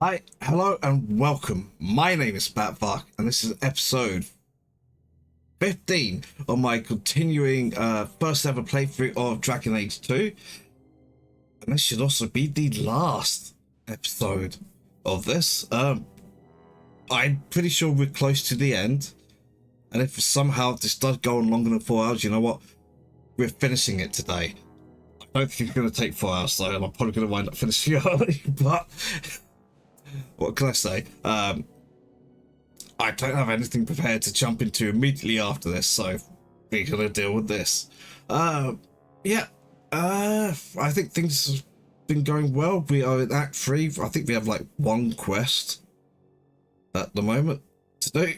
Hi, hello, and welcome. My name is Batvark, and this is episode 15 of my continuing first ever playthrough of Dragon Age 2. And this should also be the last episode of this. I'm pretty sure we're close to the end. And if somehow this does go on longer than 4 hours, you know what? We're finishing it today. I don't think it's going to take 4 hours though, and I'm probably going to wind up finishing early, but what can I say? I don't have anything prepared to jump into immediately after this, so we're gonna deal with this. Yeah. I think things have been going well. We are in Act 3. I think we have like one quest at the moment to do.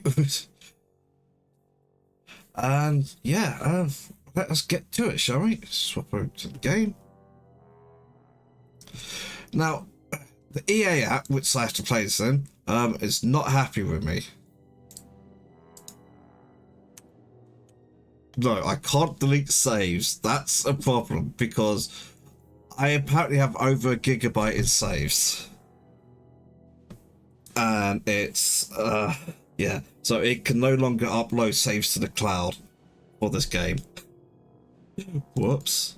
And yeah, let us get to it, shall we? Swap over to the game. Now, the EA app, which I have to play this in, is not happy with me. No, I can't delete saves. That's a problem because I apparently have over a gigabyte in saves. And it's, yeah. So it can no longer upload saves to the cloud for this game. Whoops.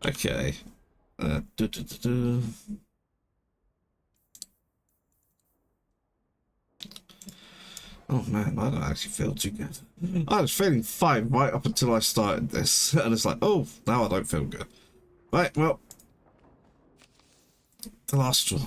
Okay. Oh man, I don't actually feel too good. I was feeling fine right up until I started this, and it's like, oh, now I don't feel good. Right, well, the last straw.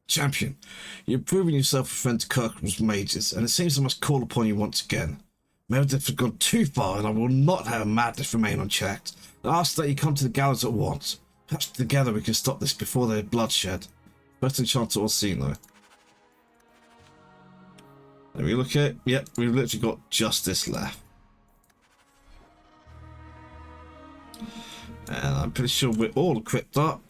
Champion, you've proven yourself a friend to Kirkham's mages, and it seems I must call upon you once again. Meredith has gone too far, and I will not have madness remain unchecked. I ask that you come to the gallows at once. Perhaps together we can stop this before there is bloodshed. First Enchanter Orsino. Let me look at it. Yep, we've literally got just this left. And I'm pretty sure we're all equipped up.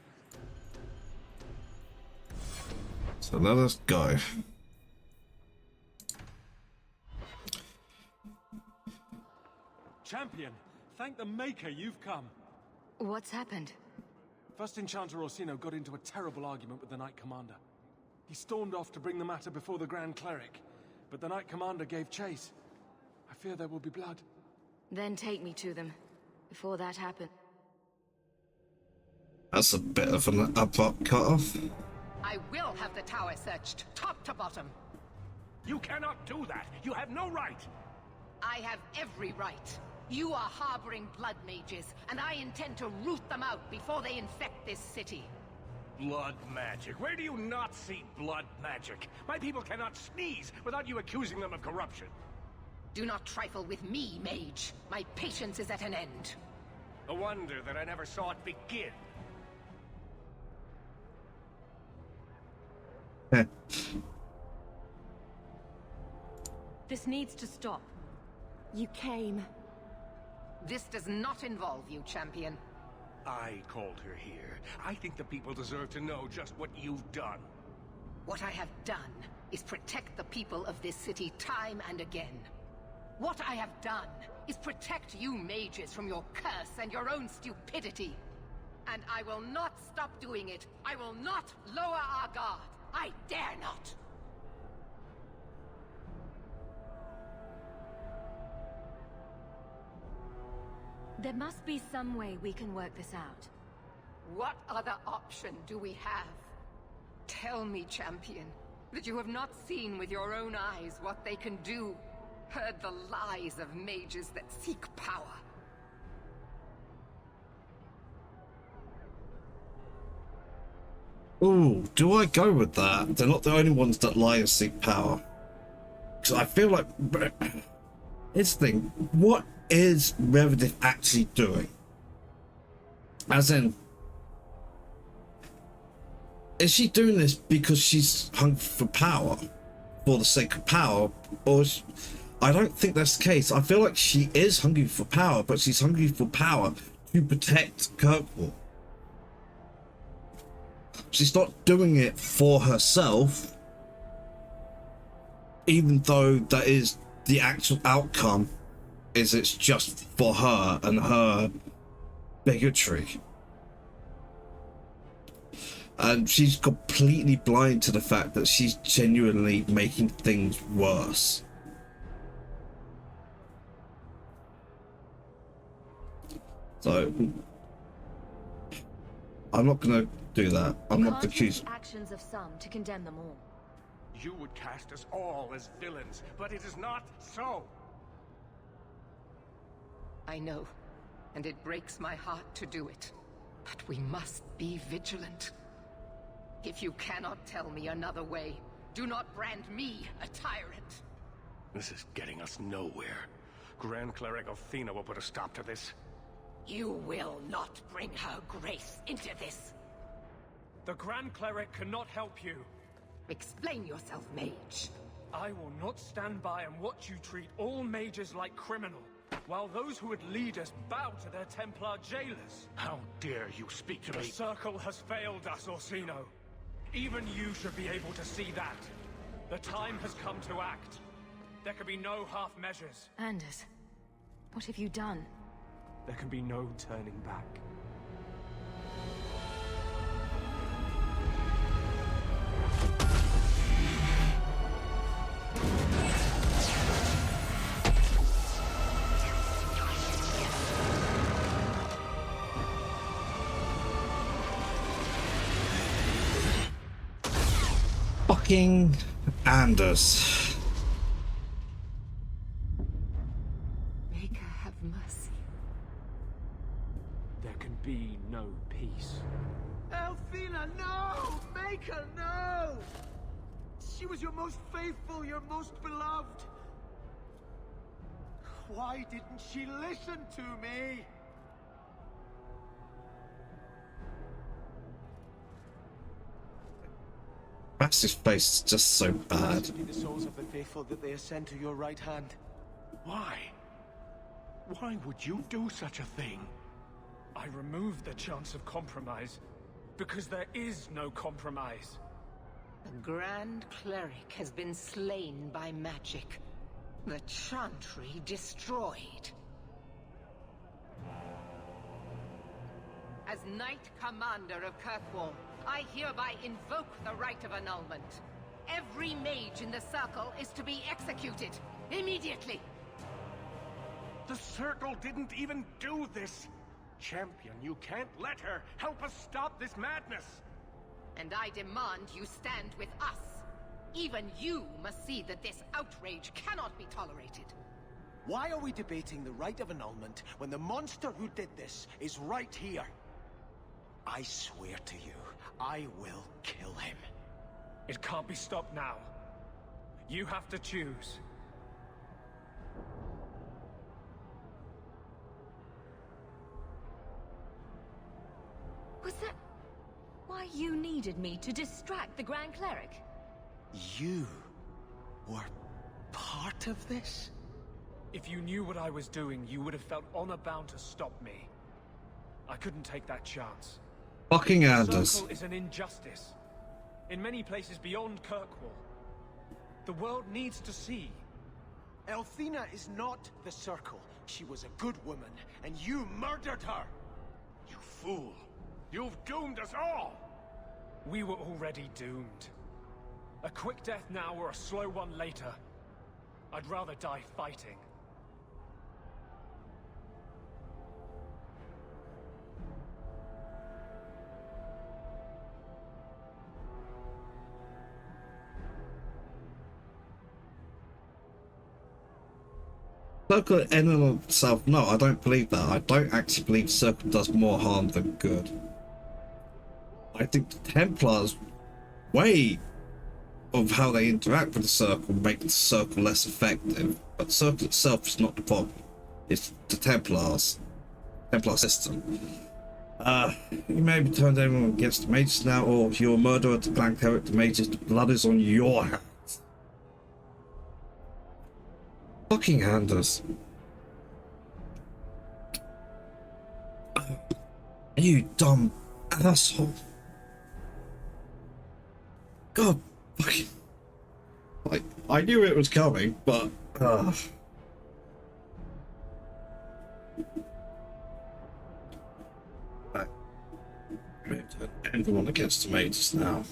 So let us go. Champion, thank the Maker you've come. What's happened? First Enchanter Orsino got into a terrible argument with the Knight Commander. He stormed off to bring the matter before the Grand Cleric, but the Knight Commander gave chase. I fear there will be blood. Then take me to them, before that happens. That's a bit of an abrupt cut off. I will have the tower searched, top to bottom. You cannot do that! You have no right! I have every right. You are harboring blood mages, and I intend to root them out before they infect this city. Blood magic? Where do you not see blood magic? My people cannot sneeze without you accusing them of corruption. Do not trifle with me, mage. My patience is at an end. A wonder that I never saw it begin. This needs to stop. You came. This does not involve you, champion. I called her here. I think the people deserve to know just what you've done. What I have done is protect the people of this city time and again. What I have done is protect you mages from your curse and your own stupidity. And I will not stop doing it. I will not lower our guard. I dare not. There must be some way we can work this out. What other option do we have? Tell me, champion, that you have not seen with your own eyes what they can do. Heard the lies of mages that seek power. Ooh, do I go with that? They're not the only ones that lie and seek power. Because I feel like... Here's the thing. What is Meredith actually doing? As in... Is she doing this because she's hungry for power? For the sake of power? Or... I don't think that's the case. I feel like she is hungry for power, but she's hungry for power to protect Kirkwall. She's not doing it for herself, even though that is the actual outcome, is it's just for her and her bigotry. And she's completely blind to the fact that she's genuinely making things worse. So I'm not gonna do that. I'm not Can't gonna use choose. the actions of some to condemn them all. You would cast us all as villains, but it is not so. I know, and it breaks my heart to do it. But we must be vigilant. If you cannot tell me another way, do not brand me a tyrant. This is getting us nowhere. Grand Cleric Athena will put a stop to this. You will not bring her grace into this. The Grand Cleric cannot help you. Explain yourself, mage. I will not stand by and watch you treat all mages like criminal, while those who would lead us bow to their Templar jailers. How dare you speak to The me? Circle has failed us, Orsino. Even you should be able to see that. The time has come to act. There can be no half measures. Anders, what have you done? There can be no turning back. Fucking Anders. Make her have mercy. There can be no peace. Athena, no! Make her, no! She was your most faithful, your most beloved. Why didn't she listen to me? Bas's face is just so bad. To be the souls of the faithful that they ascend to your right hand. Why? Why would you do such a thing? I removed the chance of compromise, because there is no compromise. The Grand Cleric has been slain by magic. The Chantry destroyed. As Knight Commander of Kirkwall, I hereby invoke the right of annulment. Every mage in the Circle is to be executed, immediately! The Circle didn't even do this! Champion, you can't let her! Help us stop this madness! And I demand you stand with us. Even you must see that this outrage cannot be tolerated. Why are we debating the right of annulment when the monster who did this is right here? I swear to you, I will kill him. It can't be stopped now. You have to choose. Was that why you needed me to distract the Grand Cleric? You were part of this? If you knew what I was doing, you would have felt honor-bound to stop me. I couldn't take that chance. Fucking Anders. Circle is an injustice. In many places beyond Kirkwall. The world needs to see. Athena is not the Circle. She was a good woman, and you murdered her! You fool! You've doomed us all! We were already doomed. A quick death now or a slow one later. I'd rather die fighting. Circle in and of itself, no, I don't believe that. I don't actually believe Circle does more harm than good. I think the Templars' way of how they interact with the Circle make the Circle less effective. But the Circle itself is not the problem. It's the Templar system. You may be turned everyone against the mages now, or if you're a murderer to Grand Cleric the mages, the blood is on your hands. Fucking Anders. You dumb asshole. God fucking. Like, I knew it was coming, but. Everyone against the mages now.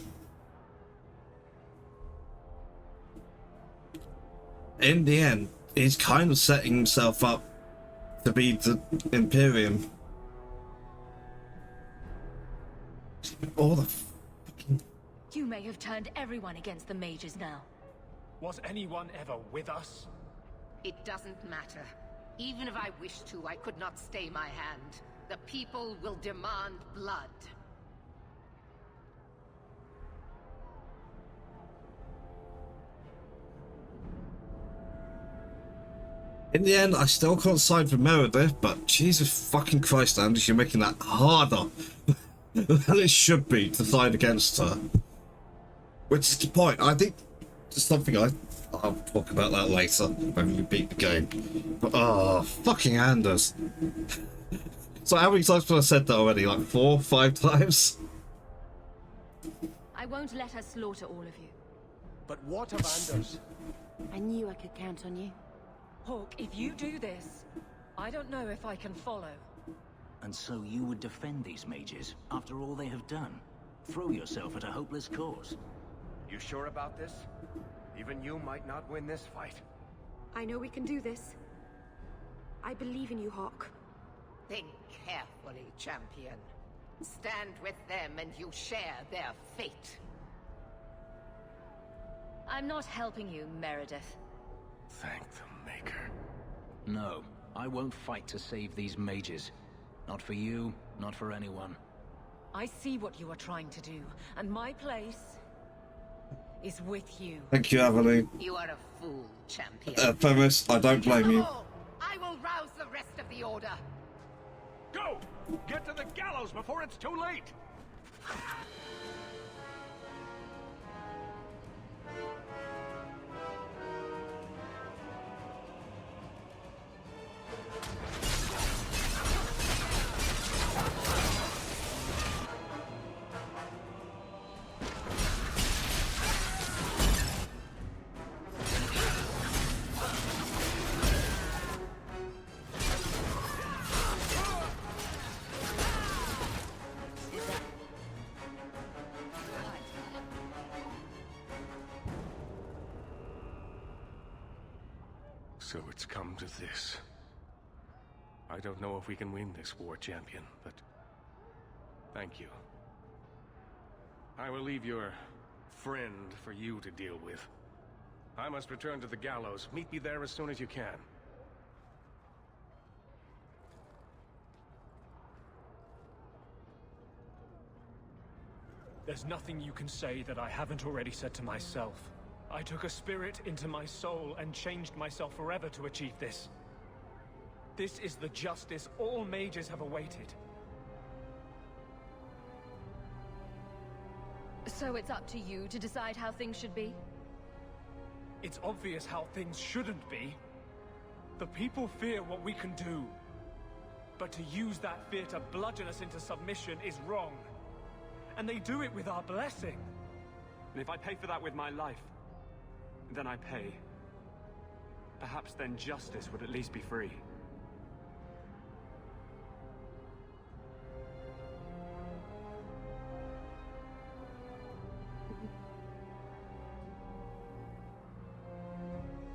In the end, he's kind of setting himself up to be the Imperium. All the fucking... You may have turned everyone against the mages now. Was anyone ever with us? It doesn't matter. Even if I wished to, I could not stay my hand. The people will demand blood. In the end, I still can't side with Meredith, but Jesus fucking Christ, Anders, you're making that harder than it should be to side against her. Which is the point. I think it's something I'll talk about that later when we beat the game. But fucking Anders. So how many times have I said that already? Like 4, 5 times? I won't let her slaughter all of you. But what of Anders? I knew I could count on you. Hawk, if you do this, I don't know if I can follow. And so you would defend these mages, after all they have done? Throw yourself at a hopeless cause? You sure about this? Even you might not win this fight. I know we can do this. I believe in you, Hawk. Think carefully, champion. Stand with them and you share their fate. I'm not helping you, Meredith. Thank the Maker. No, I won't fight to save these mages. Not for you, not for anyone. I see what you are trying to do, and my place is with you. Thank you, Aveline. You are a fool, champion. Femis, I don't blame you. I will rouse the rest of the Order. Go! Get to the gallows before it's too late! So it's come to this. I don't know if we can win this war, champion, but thank you. I will leave your friend for you to deal with. I must return to the gallows. Meet me there as soon as you can. There's nothing you can say that I haven't already said to myself. I took a spirit into my soul and changed myself forever to achieve this. This is the justice all mages have awaited. So it's up to you to decide how things should be? It's obvious how things shouldn't be. The people fear what we can do. But to use that fear to bludgeon us into submission is wrong. And they do it with our blessing. And if I pay for that with my life, then I pay. Perhaps then justice would at least be free.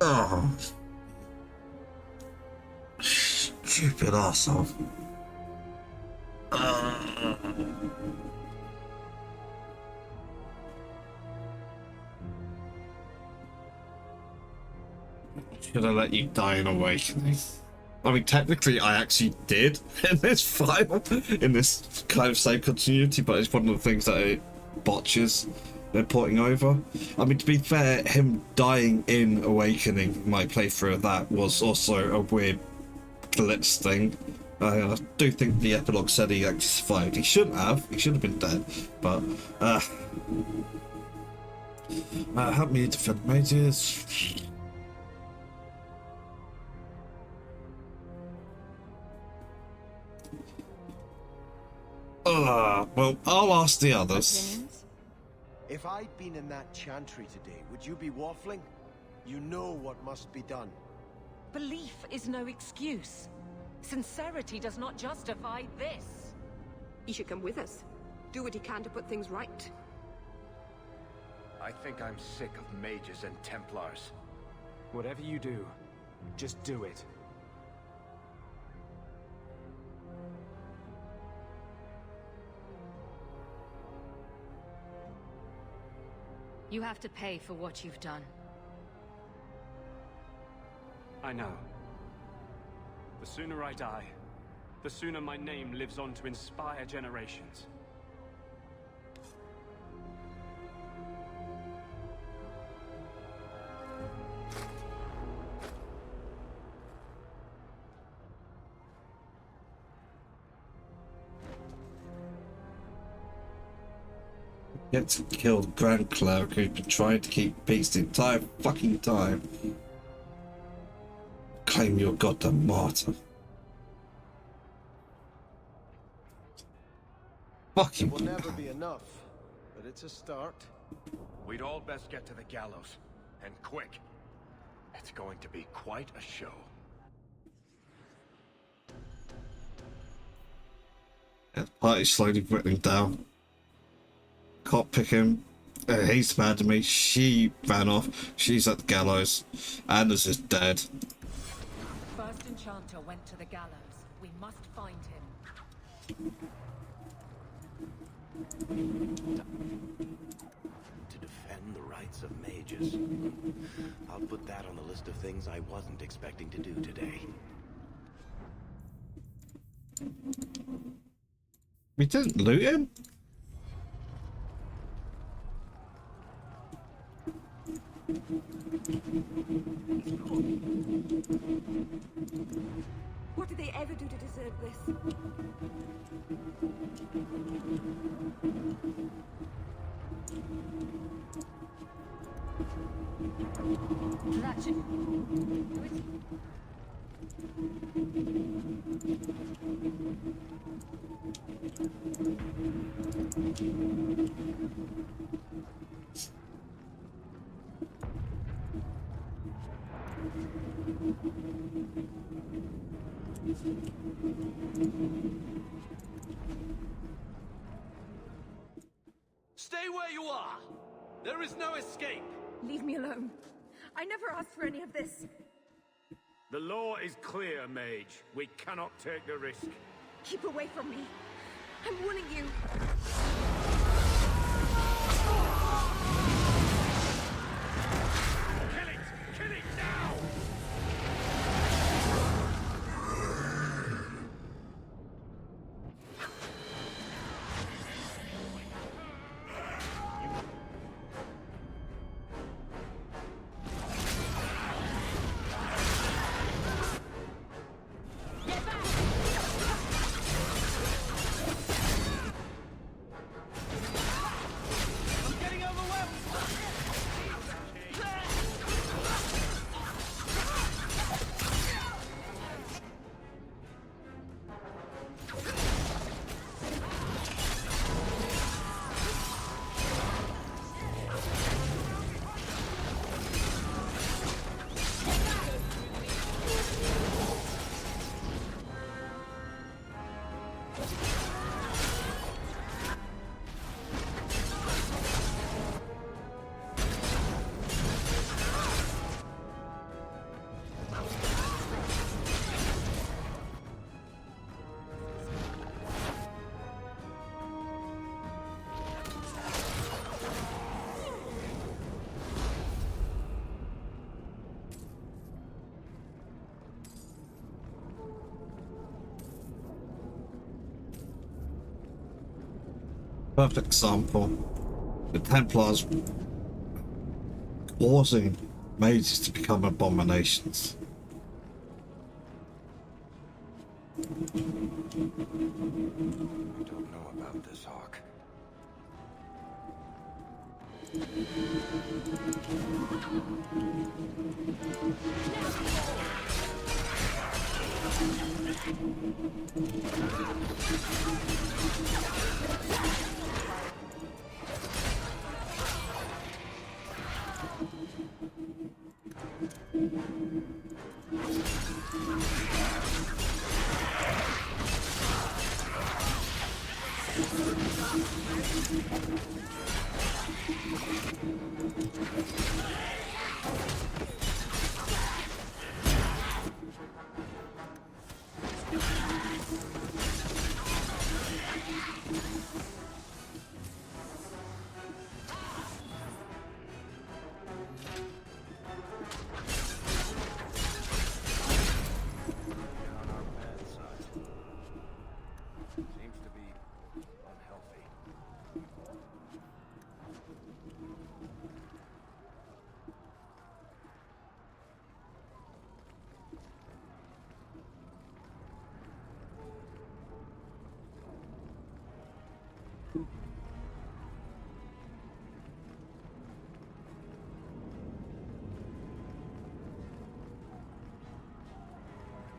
Oh. Stupid asshole. Should I let you die in Awakening? I mean, technically, I actually did in this final, in this kind of same continuity, but it's one of the things that it botches. They're porting over. I mean, to be fair, him dying in Awakening, my playthrough of that, was also a weird glitch thing. I do think the epilogue said he actually survived. He shouldn't have. He should have been dead. But, help me defend mages. Well, I'll ask the others. If I'd been in that chantry today, would you be waffling? You know what must be done. Belief is no excuse. Sincerity does not justify this. You should come with us. do what he can to put things right. I think I'm sick of mages and Templars. Whatever you do, just do it. You have to pay for what you've done. I know. The sooner I die, the sooner my name lives on to inspire generations. Get to kill the Grand Clerk who's been trying to keep peace the entire fucking time. Claim you're goddamn martyr. Fucking. It will never be enough, but it's a start. We'd all best get to the gallows, and quick. It's going to be quite a show. The party's slowly whittling down. Can't pick him. He's mad at me. She ran off. She's at the gallows. Anders is dead. First Enchanter went to the gallows. We must find him. To defend the rights of mages. I'll put that on the list of things I wasn't expecting to do today. We didn't loot him? What did they ever do to deserve this? That should... Stay where you are! There is no escape! Leave me alone. I never asked for any of this. The law is clear, Mage. We cannot take the risk. Keep away from me. I'm warning you. Kill it! Kill it now! Perfect example. The Templars causing mages to become abominations. I don't know about this, Hawk.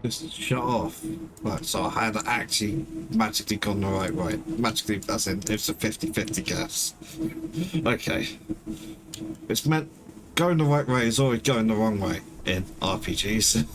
Just shut off. Right, so I had actually magically gone the right way. Magically, as in, it's a 50-50 guess. Okay. It's meant going the right way is always going the wrong way in RPGs.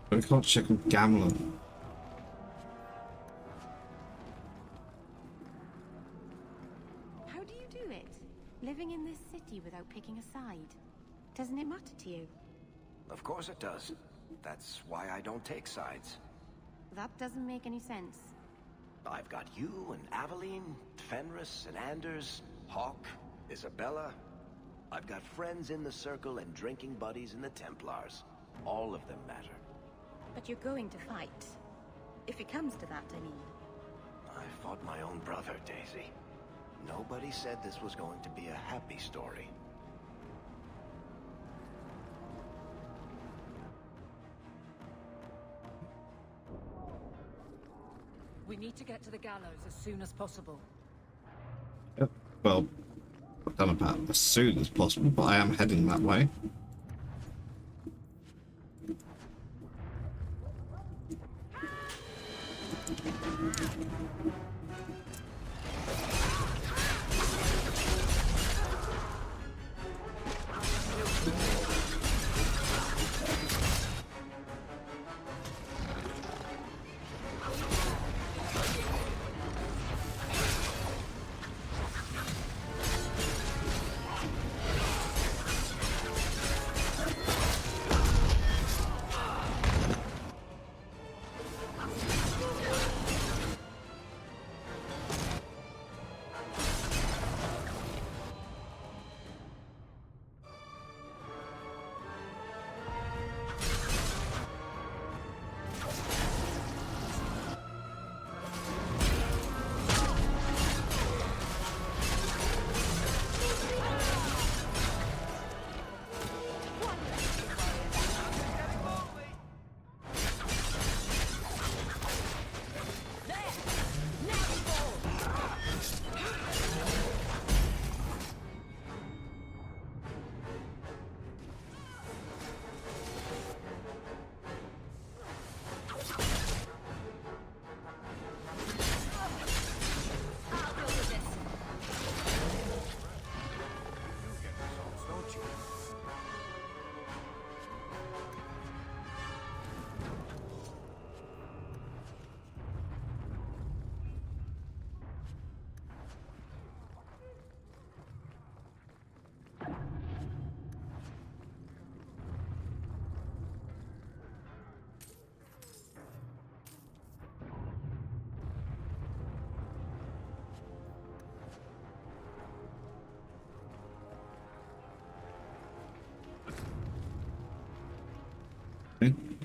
I can't check with Gamlen. How do you do it? Living in this city without picking a side? Doesn't it matter to you? Of course it does. That's why I don't take sides. That doesn't make any sense. I've got you and Aveline, Fenris and Anders, Hawk, Isabella. I've got friends in the Circle and drinking buddies in the Templars. All of them matter. But you're going to fight. If it comes to that, I mean. I fought my own brother, Daisy. Nobody said this was going to be a happy story. We need to get to the gallows as soon as possible. Well, I don't know about as soon as possible, but I am heading that way.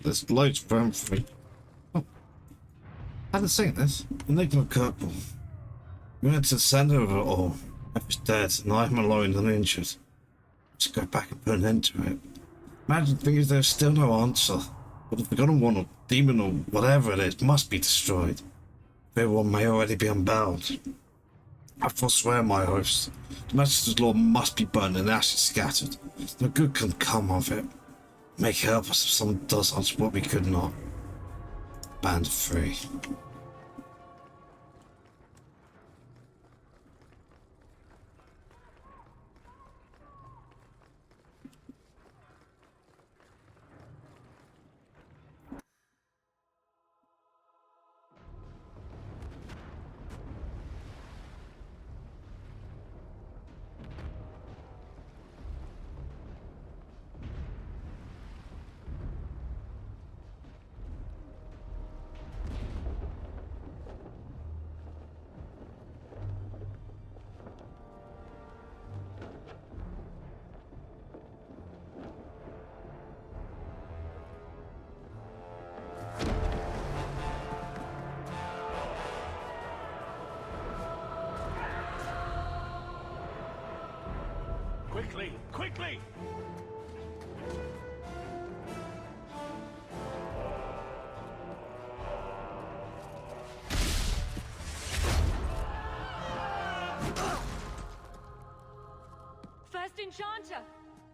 There's loads of room for me. Oh, I hadn't seen this. Enigma Purple. We went to the center of it all. Everyone's dead, and I'm alone and injured. Just go back and put an end to it. Imagine thinking there's still no answer. But the Forgotten One or demon or whatever it is must be destroyed. Everyone may already be unbound. I forswear my oaths. The Master's law must be burned and ashes scattered. No good can come of it. Make help us if someone does answer what we could not. Band free. Quickly! Quickly! First Enchanter!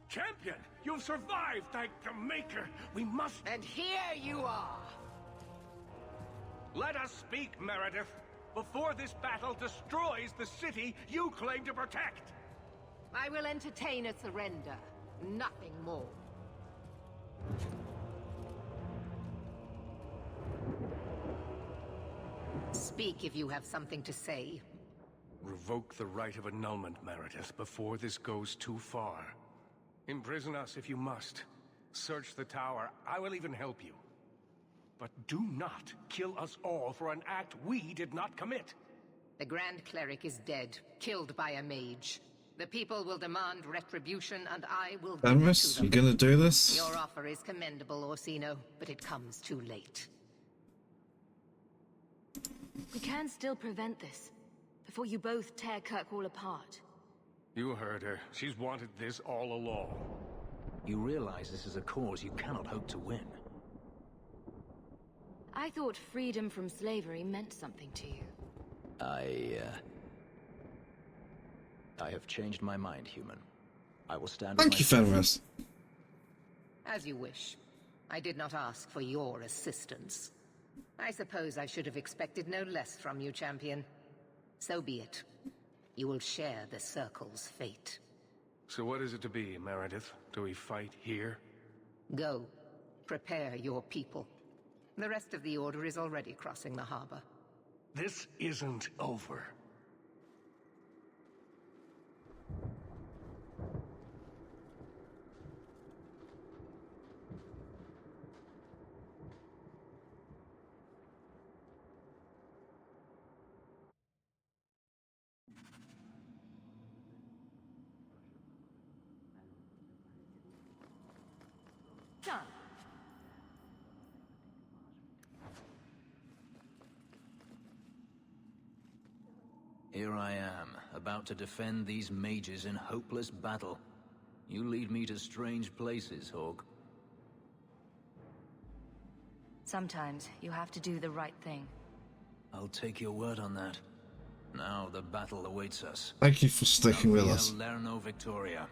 Champion! You've survived, thank the Maker! We must... And here you are! Let us speak, Meredith, before this battle destroys the city you claim to protect! I will entertain a surrender. Nothing more. Speak if you have something to say. Revoke the right of annulment, Meredith, before this goes too far. Imprison us if you must. Search the tower. I will even help you. But do not kill us all for an act we did not commit. The Grand Cleric is dead, killed by a mage. The people will demand retribution, and I will give it to Fenris, them. you gonna do this? Your offer is commendable, Orsino, but it comes too late. We can still prevent this, before you both tear Kirkwall apart. You heard her. She's wanted this all along. You realize this is a cause you cannot hope to win. I thought freedom from slavery meant something to you. I have changed my mind, human. I will stand Thank you, Fenris. As you wish. I did not ask for your assistance. I suppose I should have expected no less from you, champion. So be it. You will share the Circle's fate. So what is it to be, Meredith? Do we fight here? Go. Prepare your people. The rest of the Order is already crossing the harbor. This isn't over. Done. Here I am, about to defend these mages in hopeless battle. You lead me to strange places, Hawk. Sometimes you have to do the right thing. I'll take your word on that. Now the battle awaits us. Thank you for sticking with us. Lerno Victoria.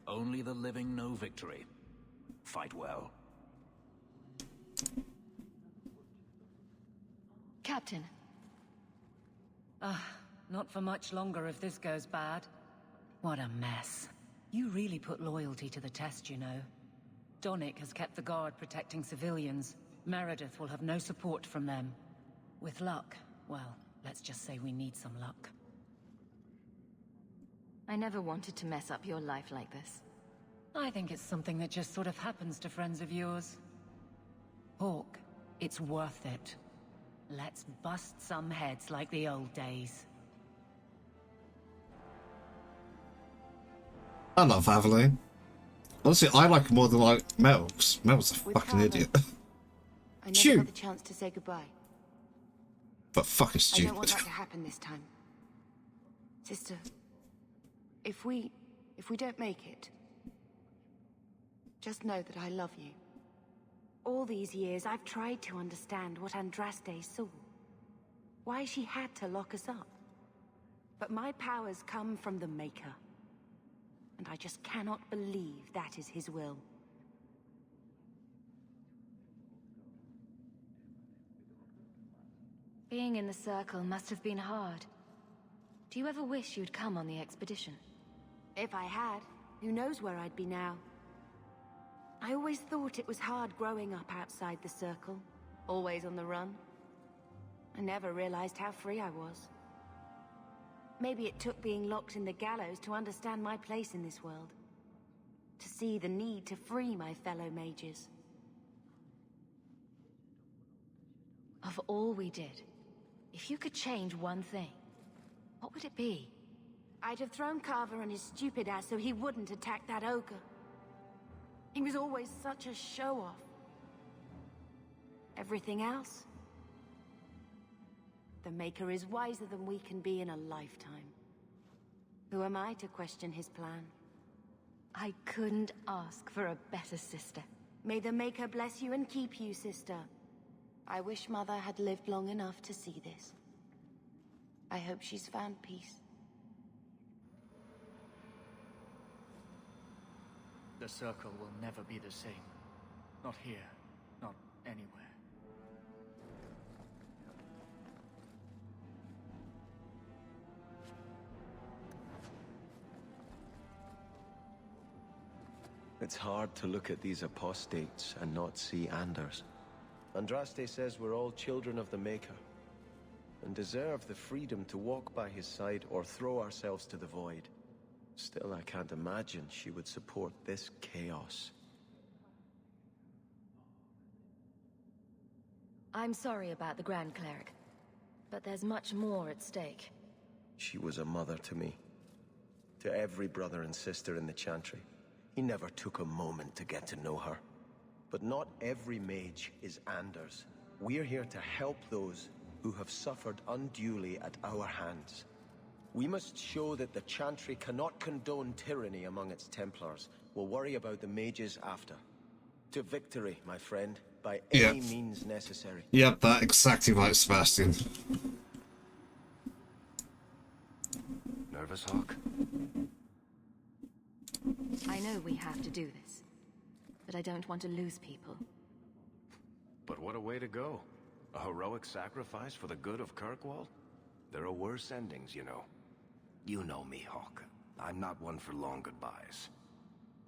Only the living know victory. Fight well. Captain. Not for much longer if this goes bad. What a mess. You really put loyalty to the test, you know. Donnic has kept the Guard protecting civilians. Meredith will have no support from them. With luck, well, let's just say we need some luck. I never wanted to mess up your life like this. I think it's something that just sort of happens to friends of yours. Hawk, it's worth it. Let's bust some heads like the old days. I love Aveline. Honestly, I like her more than like Mel, 'cause Mel's a fucking idiot. I never Chew. got the chance to say goodbye. But fucking I don't want stupid. that to happen this time. Sister, if we don't make it, just know that I love you. All these years, I've tried to understand what Andraste saw. Why she had to lock us up. But my powers come from the Maker. And I just cannot believe that is his will. Being in the Circle must have been hard. Do you ever wish you'd come on the expedition? If I had, who knows where I'd be now. I always thought it was hard growing up outside the Circle, always on the run. I never realized how free I was. Maybe it took being locked in the gallows to understand my place in this world. To see the need to free my fellow mages. Of all we did, if you could change one thing, what would it be? I'd have thrown Carver and his stupid ass so he wouldn't attack that ogre. He was always such a show-off. Everything else? The Maker is wiser than we can be in a lifetime. Who am I to question his plan? I couldn't ask for a better sister. May the Maker bless you and keep you, sister. I wish Mother had lived long enough to see this. I hope she's found peace. The Circle will never be the same. Not here, not anywhere. It's hard to look at these apostates and not see Anders. Andraste says we're all children of the Maker, and deserve the freedom to walk by his side or throw ourselves to the void. Still, I can't imagine she would support this chaos. I'm sorry about the Grand Cleric, but there's much more at stake. She was a mother to me. To every brother and sister in the Chantry. He never took a moment to get to know her. But not every mage is Anders. We're here to help those who have suffered unduly at our hands. We must show that the Chantry cannot condone tyranny among its Templars. We'll worry about the mages after. To victory, my friend, by any means necessary. Yep, that exactly right, Sebastian. Nervous, Hawk? I know we have to do this, but I don't want to lose people. But what a way to go. A heroic sacrifice for the good of Kirkwall? There are worse endings, you know. You know me, Hawk. I'm not one for long goodbyes.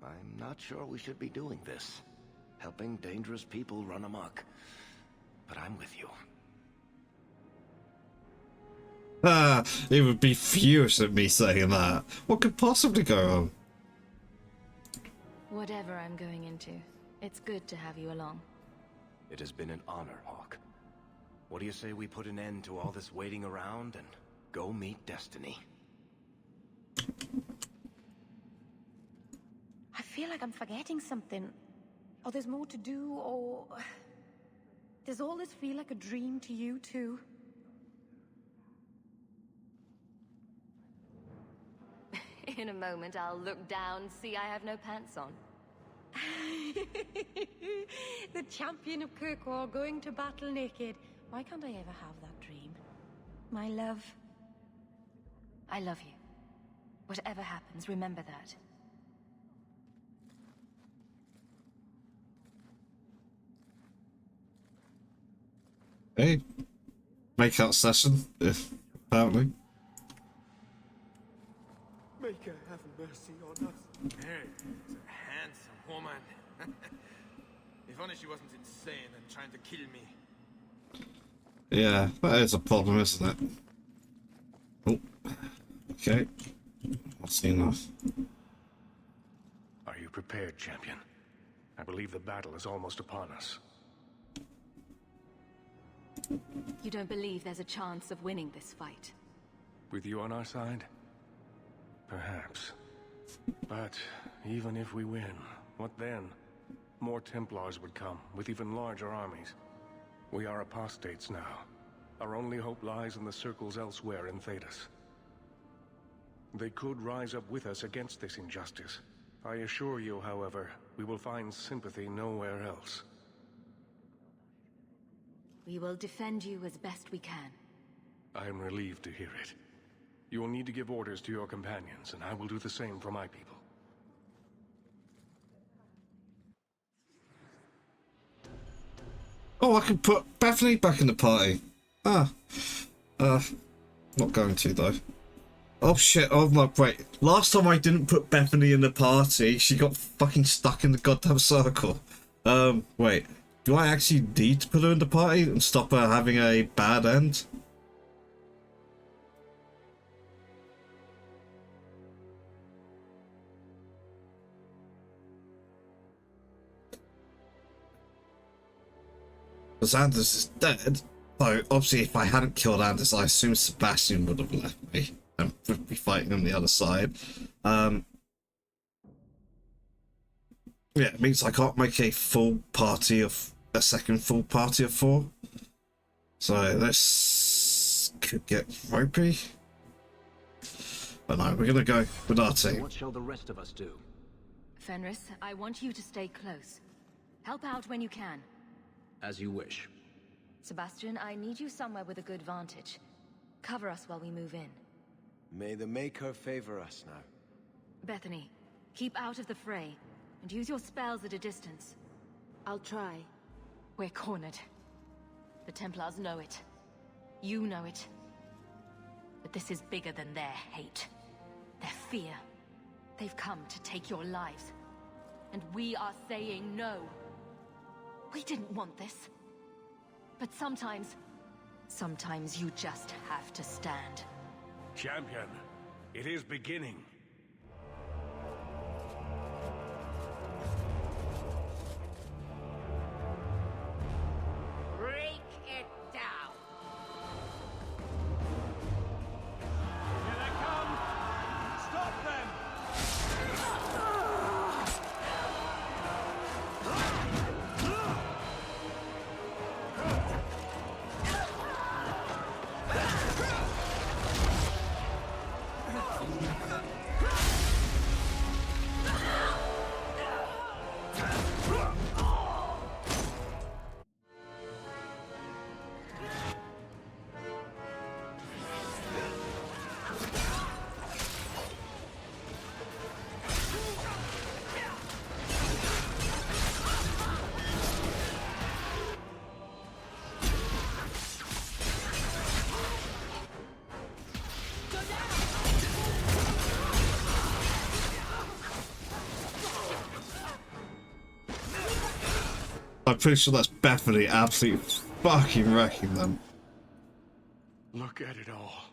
I'm not sure we should be doing this. Helping dangerous people run amok. But I'm with you. It would be furious at me saying that. What could possibly go wrong? Whatever I'm going into, it's good to have you along. It has been an honor, Hawk. What do you say we put an end to all this waiting around and go meet Destiny? I feel like I'm forgetting something. Or there's more to do, or... Does all this feel like a dream to you, too? In a moment, I'll look down, see I have no pants on. The champion of Kirkwall going to battle naked. Why can't I ever have that dream? My love. I love you. Whatever happens, remember that. Hey, makeout session, apparently. Maker, have mercy on us. Mary is a handsome woman. If only she wasn't insane and trying to kill me. Yeah, that is a problem, isn't it? Oh, okay. I've seen enough. Are you prepared, champion? I believe the battle is almost upon us. You don't believe there's a chance of winning this fight? With you on our side? Perhaps. But even if we win, what then? More Templars would come, with even larger armies. We are apostates now. Our only hope lies in the circles elsewhere in Thedas. They could rise up with us against this injustice. I assure you, however, we will find sympathy nowhere else. We will defend you as best we can. I am relieved to hear it. You will need to give orders to your companions, and I will do the same for my people. Oh, I can put Bethany back in the party. Not going to though. Oh shit, oh my, wait. Last time I didn't put Bethany in the party, she got fucking stuck in the goddamn circle. Wait. Do I actually need to put her in the party and stop her having a bad end? Because Anders is dead. So obviously if I hadn't killed Anders, I assume Sebastian would have left me and would be fighting on the other side. Yeah, it means I can't make a second full party of 4. So this could get ropey. But no, we're gonna go with our team. What shall the rest of us do? Fenris, I want you to stay close. Help out when you can. As you wish. Sebastian, I need you somewhere with a good vantage. Cover us while we move in. May the Maker favor us now. Bethany, keep out of the fray, and use your spells at a distance. I'll try. We're cornered. The Templars know it. You know it. But this is bigger than their hate. Their fear. They've come to take your lives. And we are saying no. We didn't want this. But sometimes you just have to stand. Champion, it is beginning. Break it down! Here they come! Stop them! I'm pretty sure that's Bethany absolutely fucking wrecking them. Look at it all.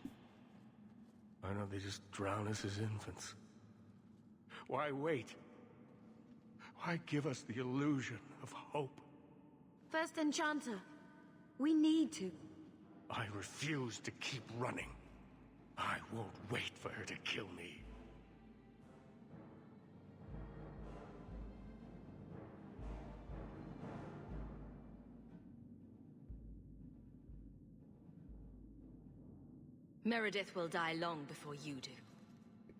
Why don't they just drown us as infants? Why wait? Why give us the illusion of hope? First Enchanter, we need to. I refuse to keep running. I won't wait for her to kill me. Meredith will die long before you do.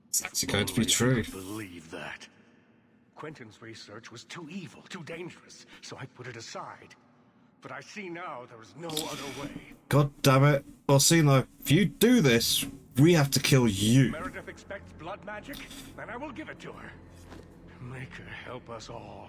It's actually going to be Only true. I could believe that. Quentin's research was too evil, too dangerous, so I put it aside. But I see now there is no other way. God damn it. Orsino, if you do this, we have to kill you. Meredith expects blood magic, and I will give it to her. Make her help us all.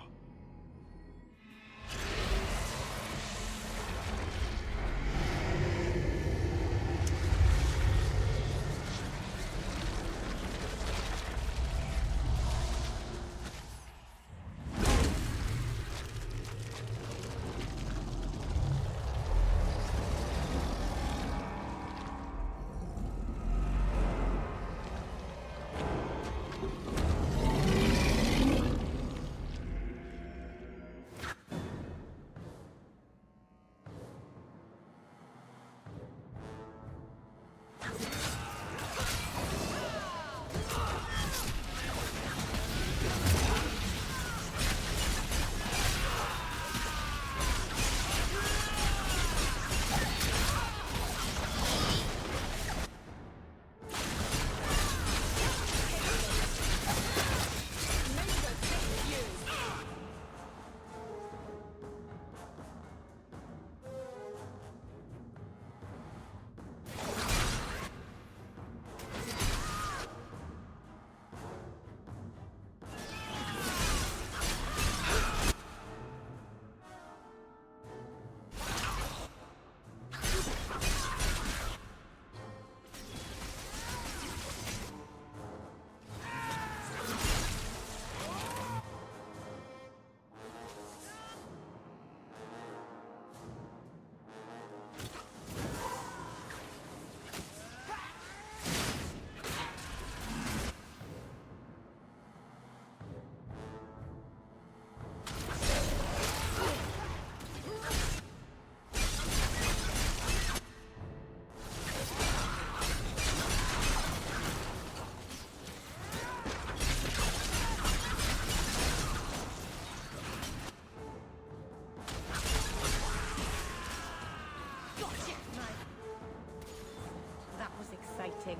exciting.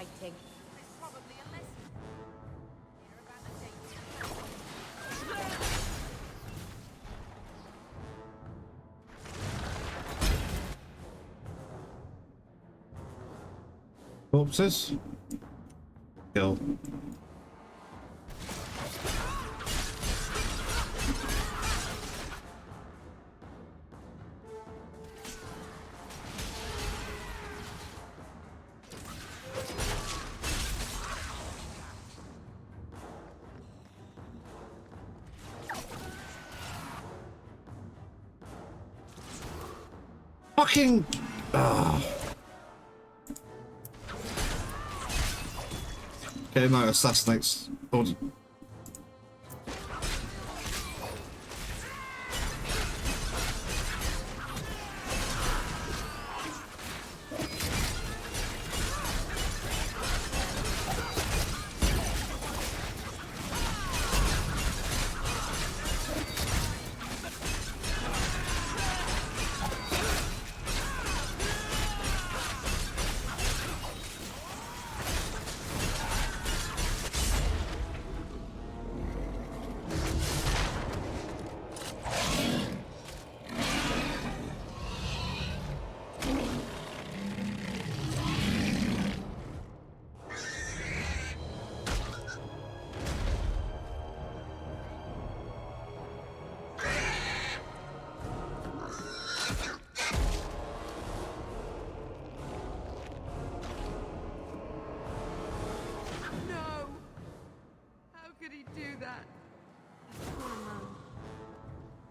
Exciting. Corpses? Kill. Fucking... Okay, no, assassinates.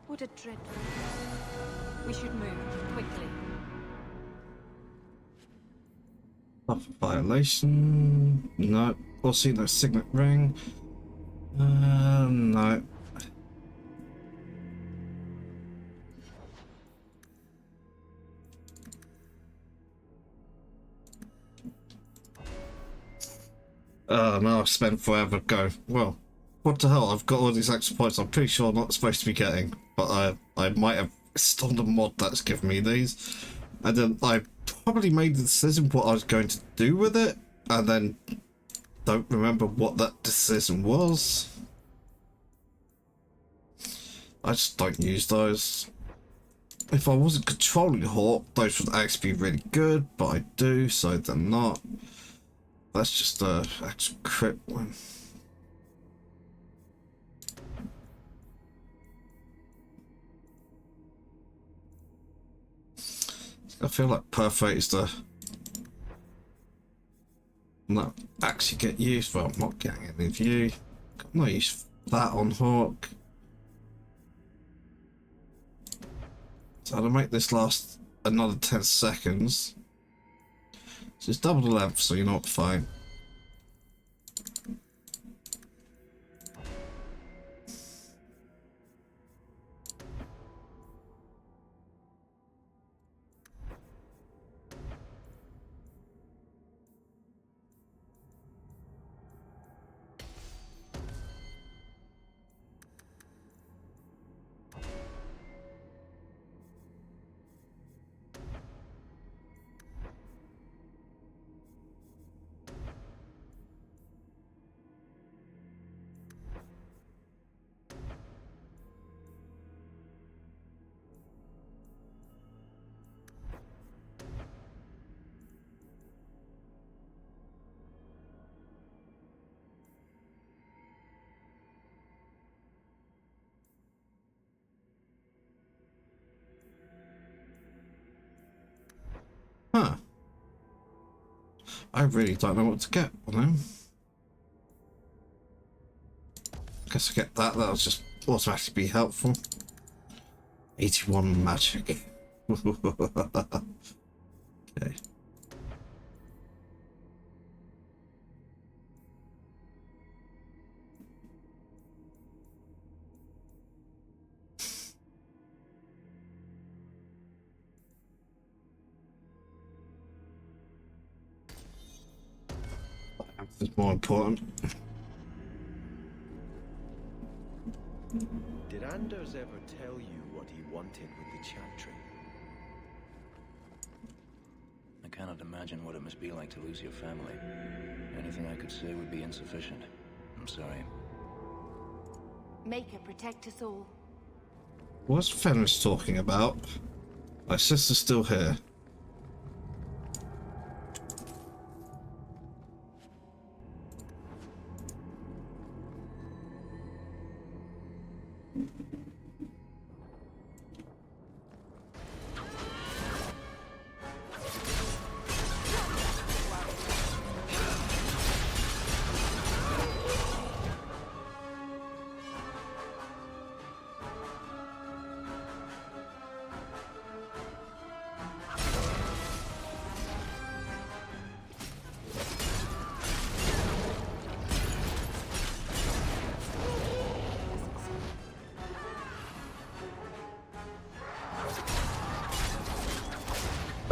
What a dreadful... We should move, quickly. Violation... No. Also, no signet ring. No. No, I've spent forever go. Well, what the hell? I've got all these extra points I'm pretty sure I'm not supposed to be getting. But I might have installed a mod that's given me these. And then I probably made the decision what I was going to do with it. And then don't remember what that decision was. I just don't use those. If I wasn't controlling Hawk, those would actually be really good, but I do, so they're not. That's just a actual crit one. I feel like Perforate is the... not actually get used. Well, I'm not getting any of you. Got no use for that on Hawk. So I'll make this last another 10 seconds. So it's double the length, so you're not fine. Huh. I really don't know what to get on him. guess I get that. That'll just automatically be helpful. 81 magic. Okay. It's more important. Did Anders ever tell you what he wanted with the Chantry? I cannot imagine what it must be like to lose your family. Anything I could say would be insufficient. I'm sorry. Maker protect us all. What's Fenris talking about? My sister's still here.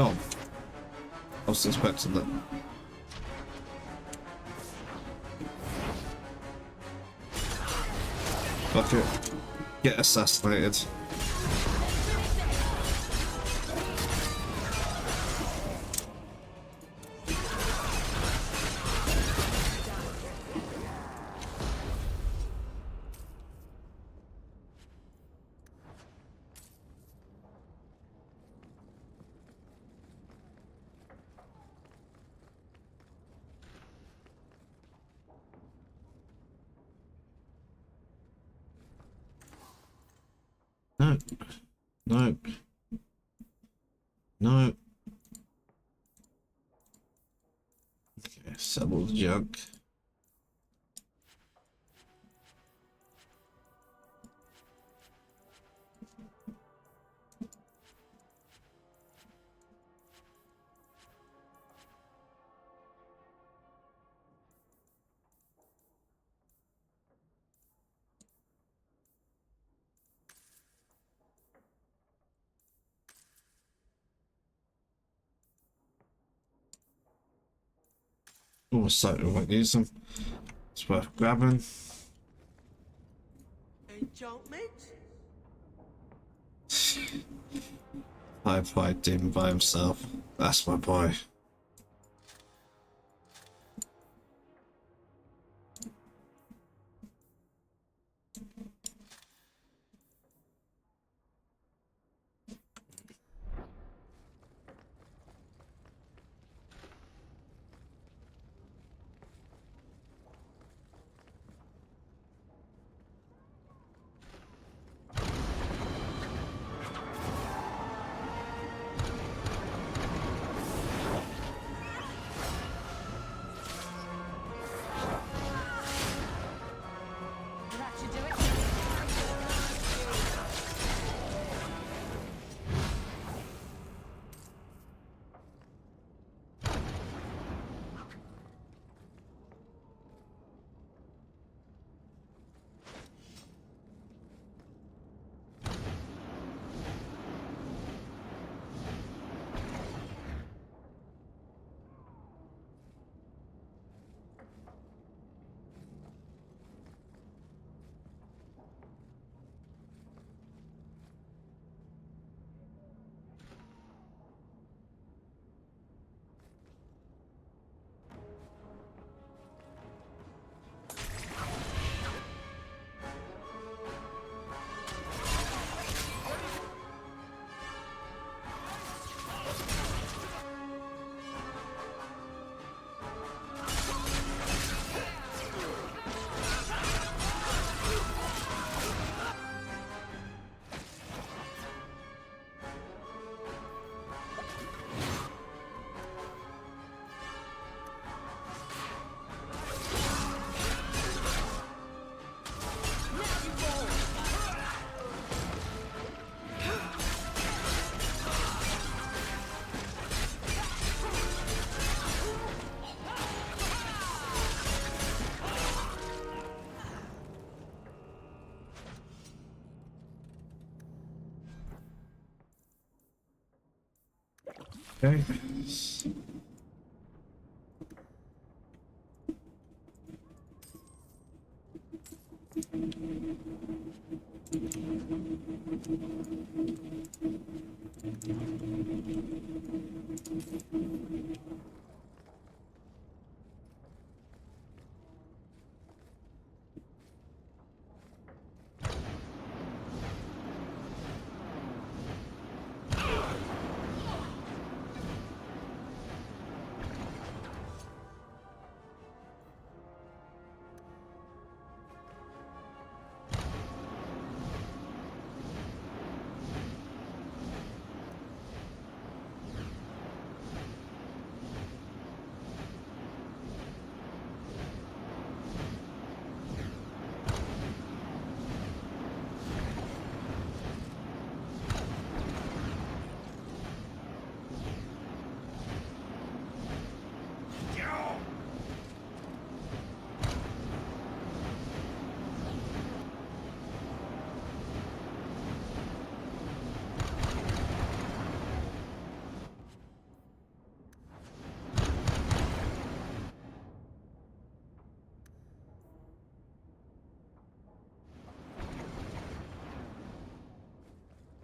Oh, I was expecting that. Fuck it. Get assassinated. No. No. No. Okay, sell all the junk. Almost certain we won't use them. It's worth grabbing. Hey, junk mate? I fight Demon by himself. That's my boy. Okay.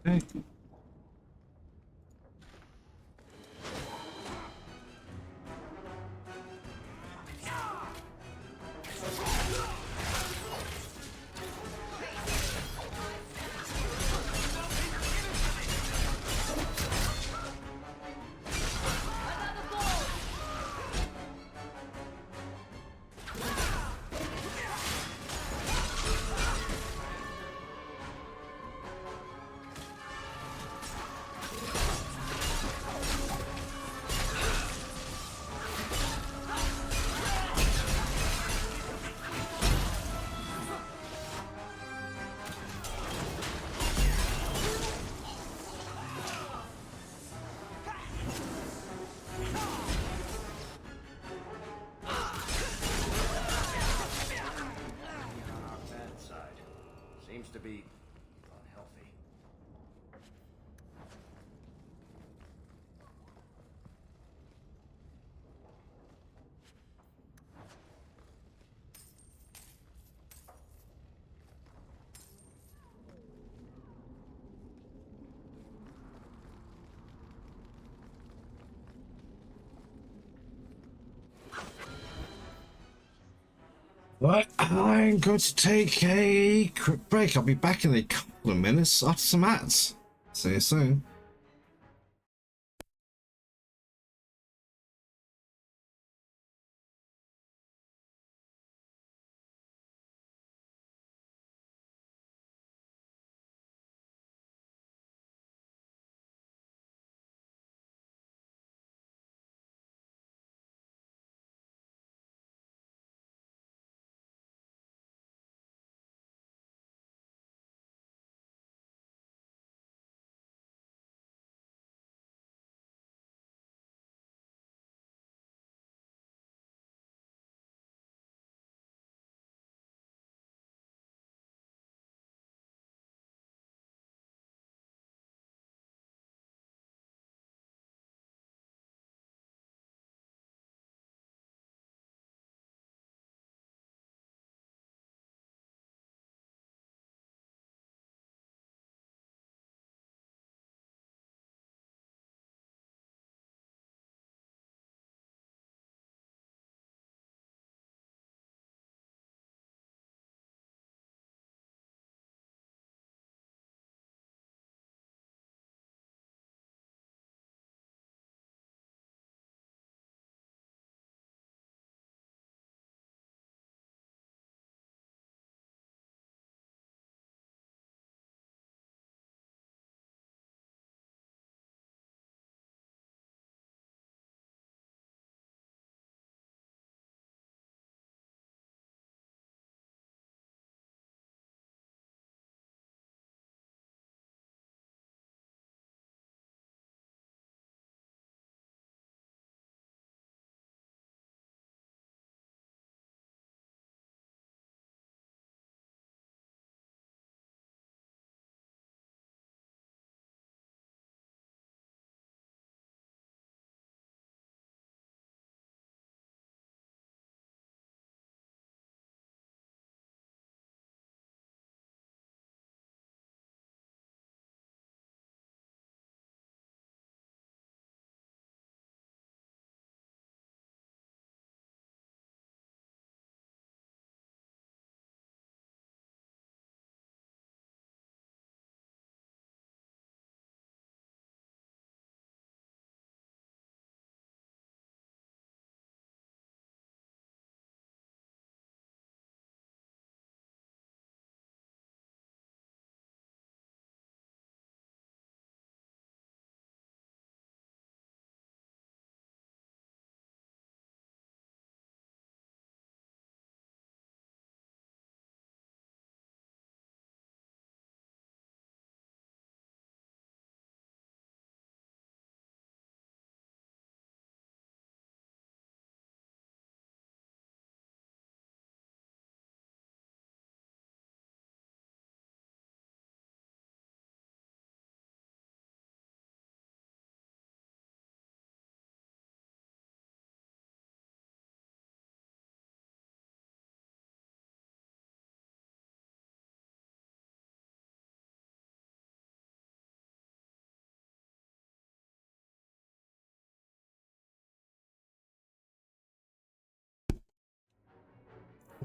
Okay. Seems to be unhealthy. Right, I'm going to take a quick break. I'll be back in a couple of minutes after some ads. See you soon.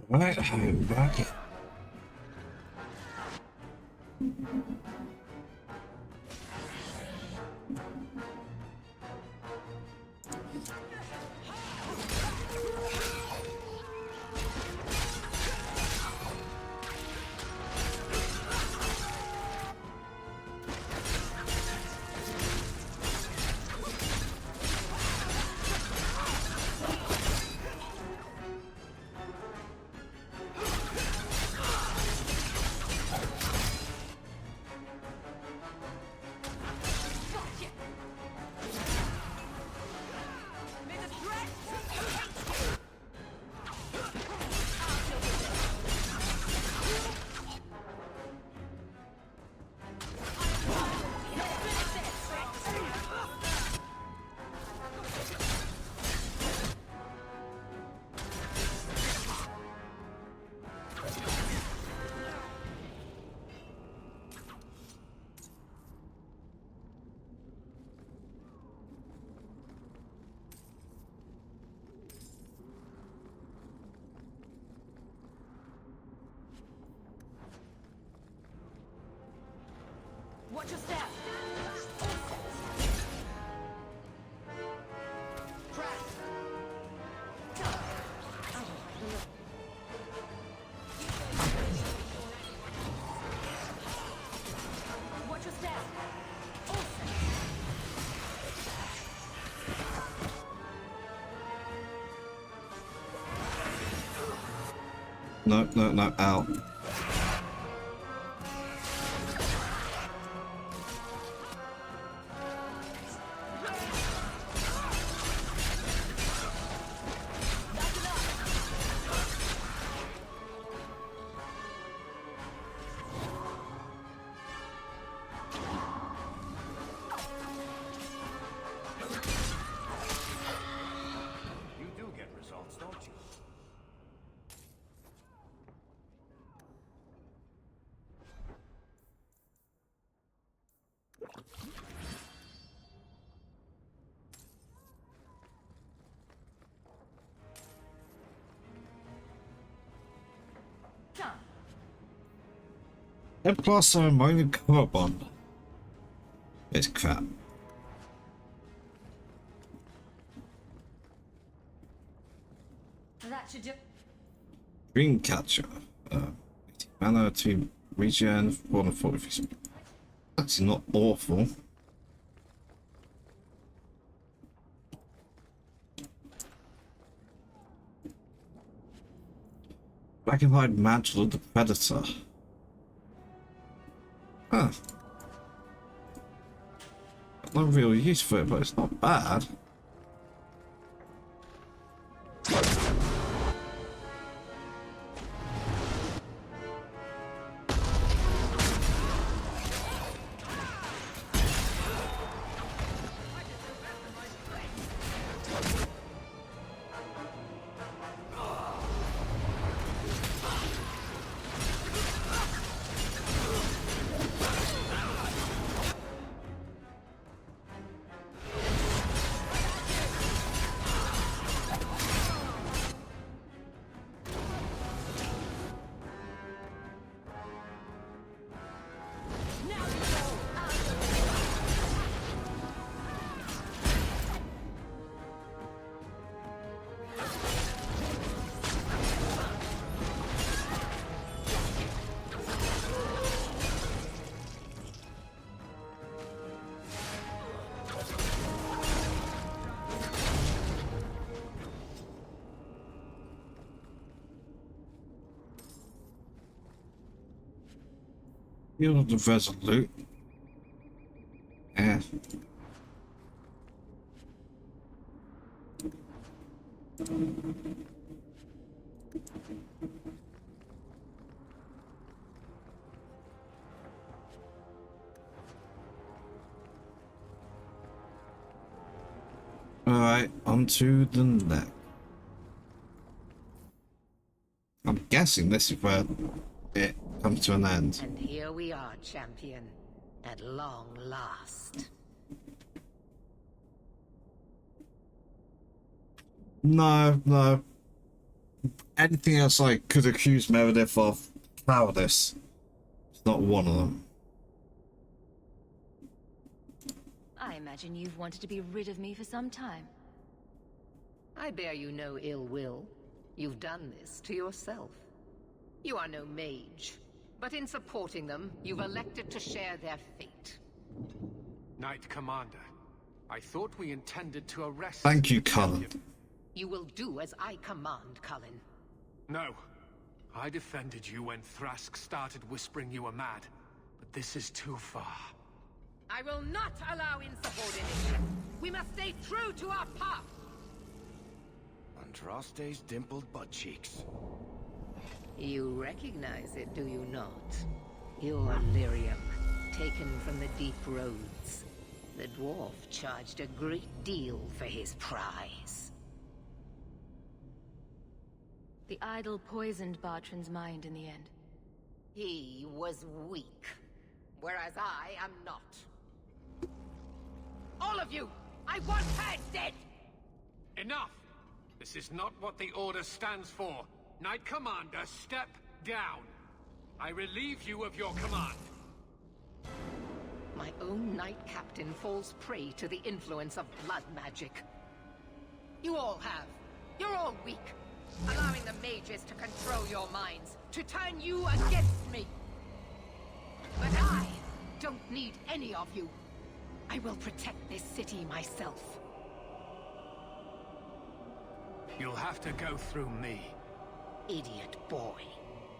Right, I'm back. Watch your step. Watch your step. No, no, no, ow. You do get results, don't you? Templar ceremonial carbon. It's crap. That should do. Dream catcher. Mana to regen 443. That's not awful. Black and white mantle of the predator. Huh. Not real use for it, but it's not bad. Field of the Resolute. Yeah. Alright, on to the next. I'm guessing this is where it comes to an end. And here we are, champion. At long last. No, no. anything else I could accuse Meredith of cowardice. It's not one of them. I imagine you've wanted to be rid of me for some time. I bear you no ill will. You've done this to yourself. You are no mage, but in supporting them, you've elected to share their fate. Knight Commander, I thought we intended to arrest... Thank you, Cullen. You will do as I command, Cullen. No. I defended you when Thrask started whispering you were mad, but this is too far. I will not allow insubordination. We must stay true to our path. Andraste's dimpled butt cheeks. You recognize it, do you not? Your lyrium, taken from the deep roads. The dwarf charged a great deal for his prize. The idol poisoned Bartrand's mind in the end. He was weak, whereas I am not. All of you! I want her dead! Enough! This is not what the Order stands for. Knight Commander, step down. I relieve you of your command. My own Knight Captain falls prey to the influence of blood magic. You all have. You're all weak. Allowing the mages to control your minds, to turn you against me. But I don't need any of you. I will protect this city myself. You'll have to go through me. Idiot boy.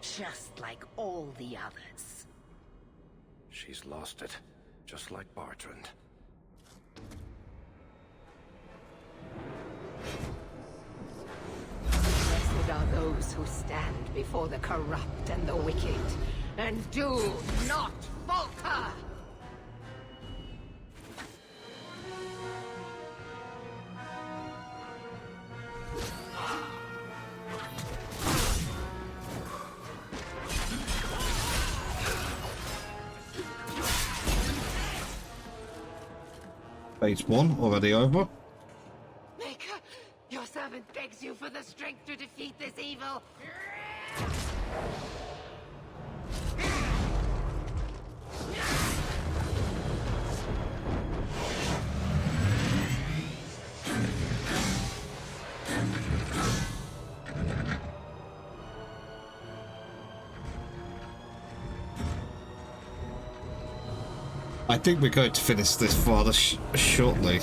Just like all the others. She's lost it, just like Bartrand. Blessed are those who stand before the corrupt and the wicked, and do not falter! Phase 1 already over. Maker, your servant begs you for the strength to defeat this evil. I think we're going to finish this rather shortly.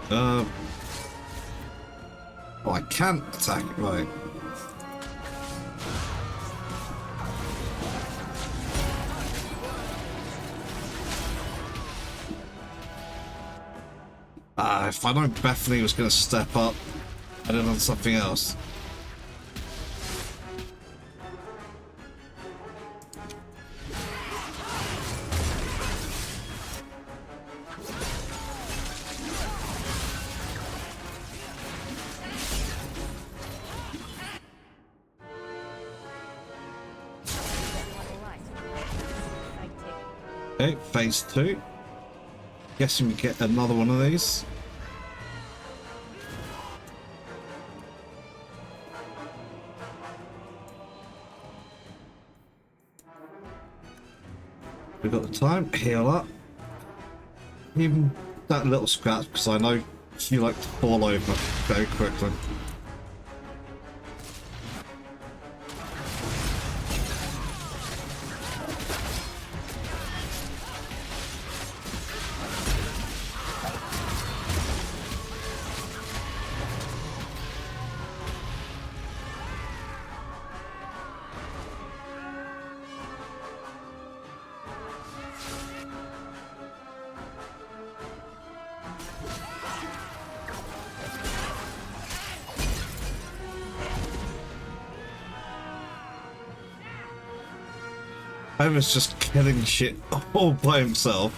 Oh, I can't attack it, right. If I know Bethany was going to step up, I'd have done something else. Okay, phase 2. Guessing we get another one of these. We've got the time, heal up. Even that little scratch, because I know you like to fall over very quickly. I was just killing shit all by himself.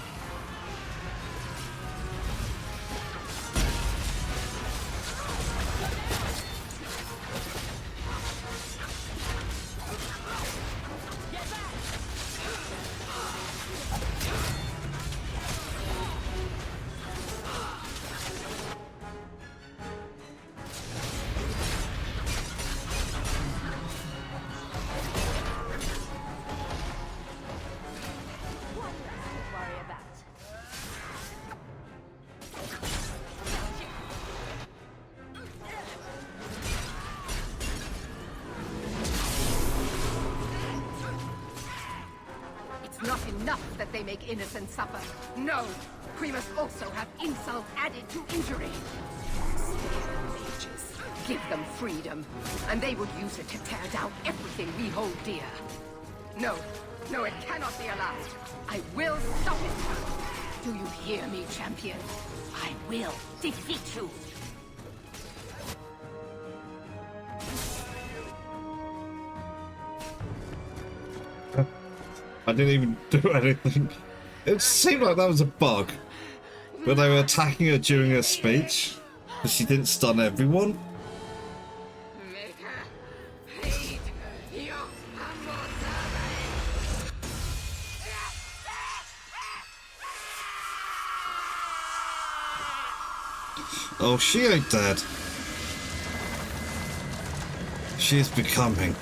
not enough that they make innocents suffer. No! We must also have insult added to injury. Mages. Give them freedom, and they would use it to tear down everything we hold dear. No. No, it cannot be allowed. I will stop it. Do you hear me, champion? I will defeat you. I didn't even do anything. It seemed like that was a bug. When they were attacking her during her speech, but she didn't stun everyone. Oh, she ain't dead. She is becoming.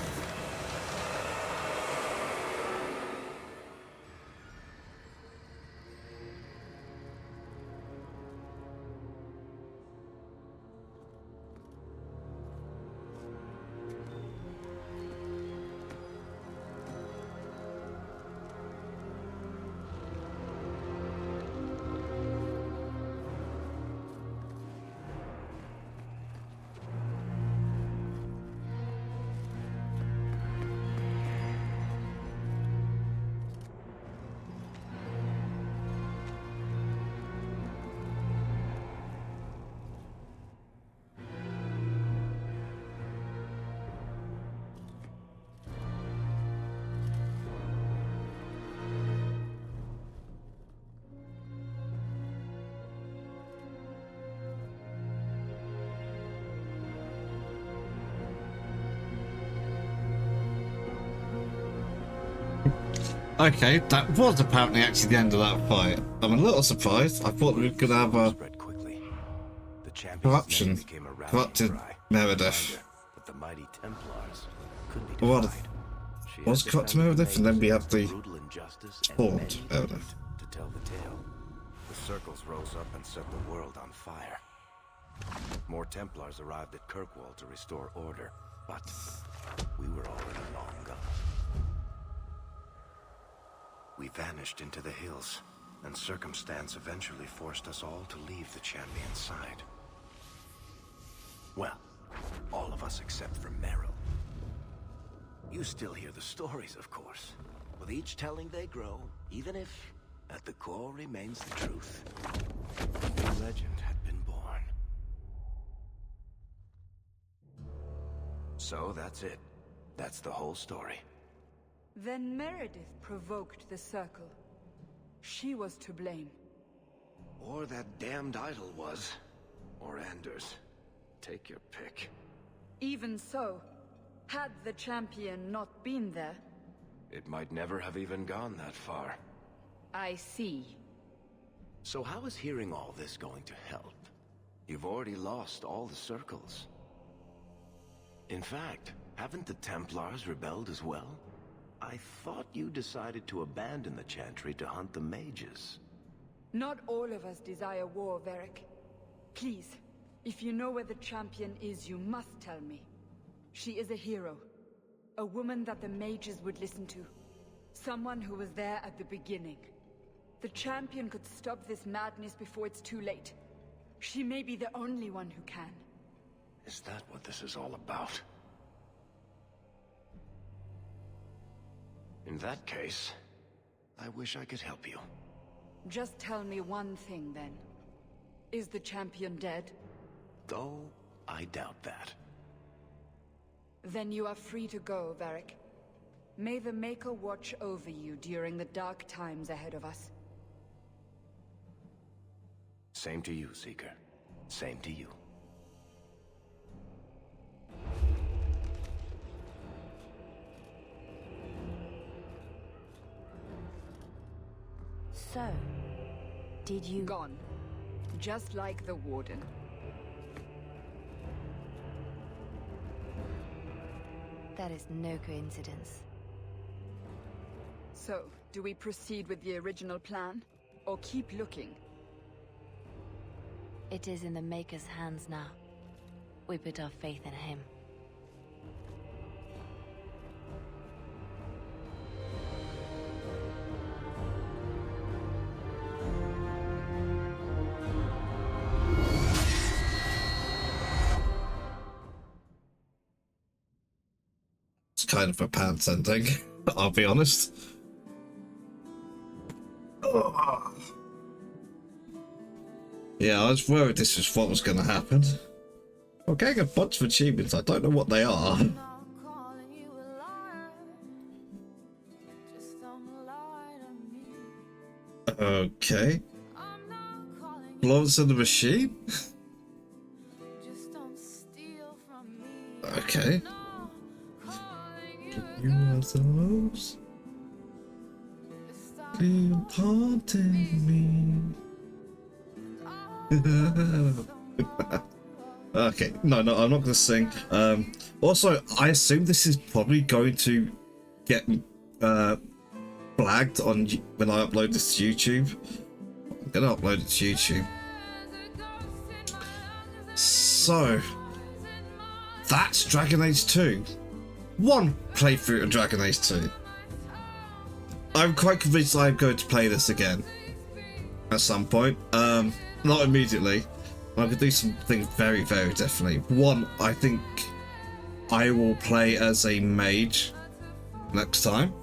Okay, that was apparently actually the end of that fight. I'm a little surprised. I thought we were going to have a corruption, corrupted Meredith. But the mighty Templars couldn't be What defied. She had was corrupted Meredith, and then we had the brutal injustice and formed many Meredith. lived to tell the tale. The circles rose up and set the world on fire. More Templars arrived at Kirkwall to restore order, but we were already long gone. We vanished into the hills, and circumstance eventually forced us all to leave the Champion's side. Well, all of us except for Merrill. You still hear the stories, of course. With each telling they grow, even if, at the core, remains the truth. A new legend had been born. So that's it. That's the whole story. Then Meredith provoked the Circle. She was to blame. Or that damned idol was. Or Anders. Take your pick. Even so, had the Champion not been there... It might never have even gone that far. I see. So how is hearing all this going to help? You've already lost all the circles. In fact, haven't the Templars rebelled as well? I thought you decided to abandon the Chantry to hunt the mages. Not all of us desire war, Varric. Please, if you know where the Champion is, you must tell me. She is a hero. A woman that the mages would listen to. Someone who was there at the beginning. The Champion could stop this madness before it's too late. She may be the only one who can. Is that what this is all about? In that case, I wish I could help you. Just tell me one thing, then. Is the Champion dead? Though, I doubt that. Then you are free to go, Varric. May the Maker watch over you during the dark times ahead of us. Same to you, Seeker. Same to you. So, did you... Gone. Just like the Warden. That is no coincidence. So, do we proceed with the original plan? Or keep looking? It is in the Maker's hands now. We put our faith in him. It's kind of a pants ending, I'll be honest. Yeah, I was worried this was what was going to happen. I'm getting a bunch of achievements. I don't know what they are. Okay. Lawrence and the Machine? Okay. You are those haunting me. Okay, no, I'm not going to sing. Also, I assume this is probably going to get flagged on when I upload this to YouTube. I'm going to upload it to YouTube. So, that's Dragon Age 2. One playthrough of Dragon Age 2. I'm quite convinced I'm going to play this again at some point. Not immediately. I could do something very, very definitely. One, I think I will play as a mage next time.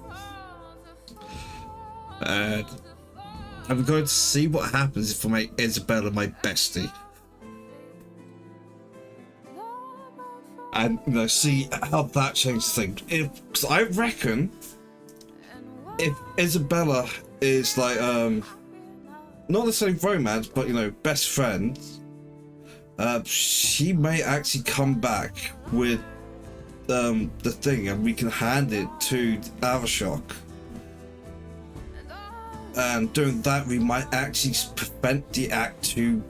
And I'm going to see what happens if I make Isabella my bestie. And, you know, see how that changes things. Because I reckon if Isabella is like, not necessarily romance, but, you know, best friends, she may actually come back with the thing and we can hand it to Avashok. And doing that, we might actually prevent the Act 2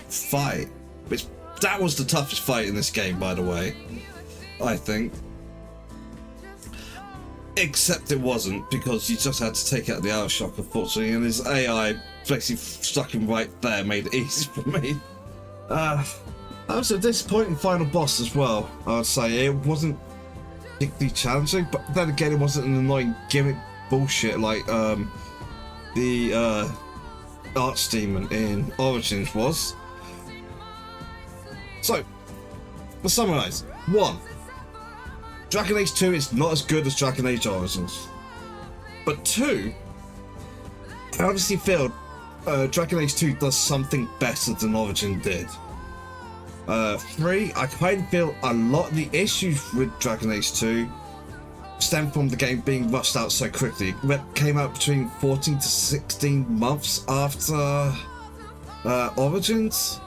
fight. Which, that was the toughest fight in this game, by the way. I think. Except it wasn't, because you just had to take out the Avashok, unfortunately, and his AI basically stuck him right there, made it easy for me. That was a disappointing final boss as well, I would say. It wasn't particularly challenging, but then again, it wasn't an annoying gimmick bullshit like the Archdemon in Origins was. So, to summarise, 1. Dragon Age 2 is not as good as Dragon Age Origins. But 2, I honestly feel Dragon Age 2 does something better than Origin did. 3, I kind of feel a lot of the issues with Dragon Age 2 stem from the game being rushed out so quickly. It came out between 14 to 16 months after Origins.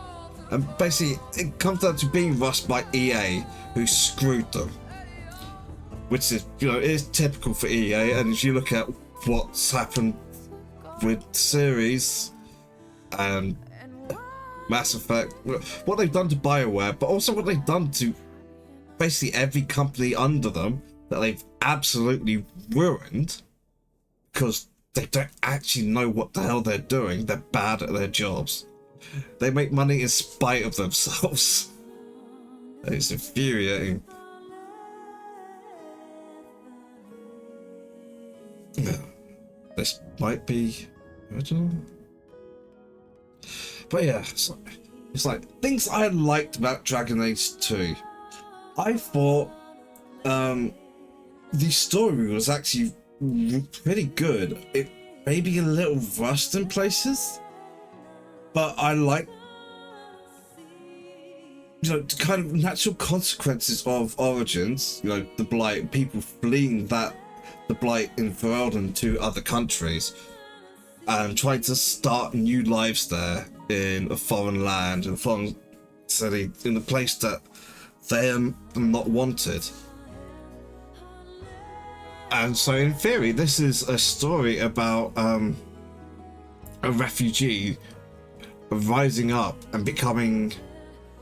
And basically, it comes down to being rushed by EA, who screwed them. Which is, you know, is typical for EA, and if you look at what's happened with the series and Mass Effect, what they've done to BioWare, but also what they've done to basically every company under them that they've absolutely ruined because they don't actually know what the hell they're doing. They're bad at their jobs. They make money in spite of themselves. It's infuriating. This might be original. But yeah, it's like things I liked about Dragon Age 2. I thought the story was actually pretty good. It may be a little rushed in places, but I like, you know, the kind of natural consequences of Origins. You know, the Blight, people fleeing the Blight in Ferelden to other countries and trying to start new lives there in a foreign land, in a foreign city, in a place that they are not wanted. And so in theory, this is a story about a refugee rising up and becoming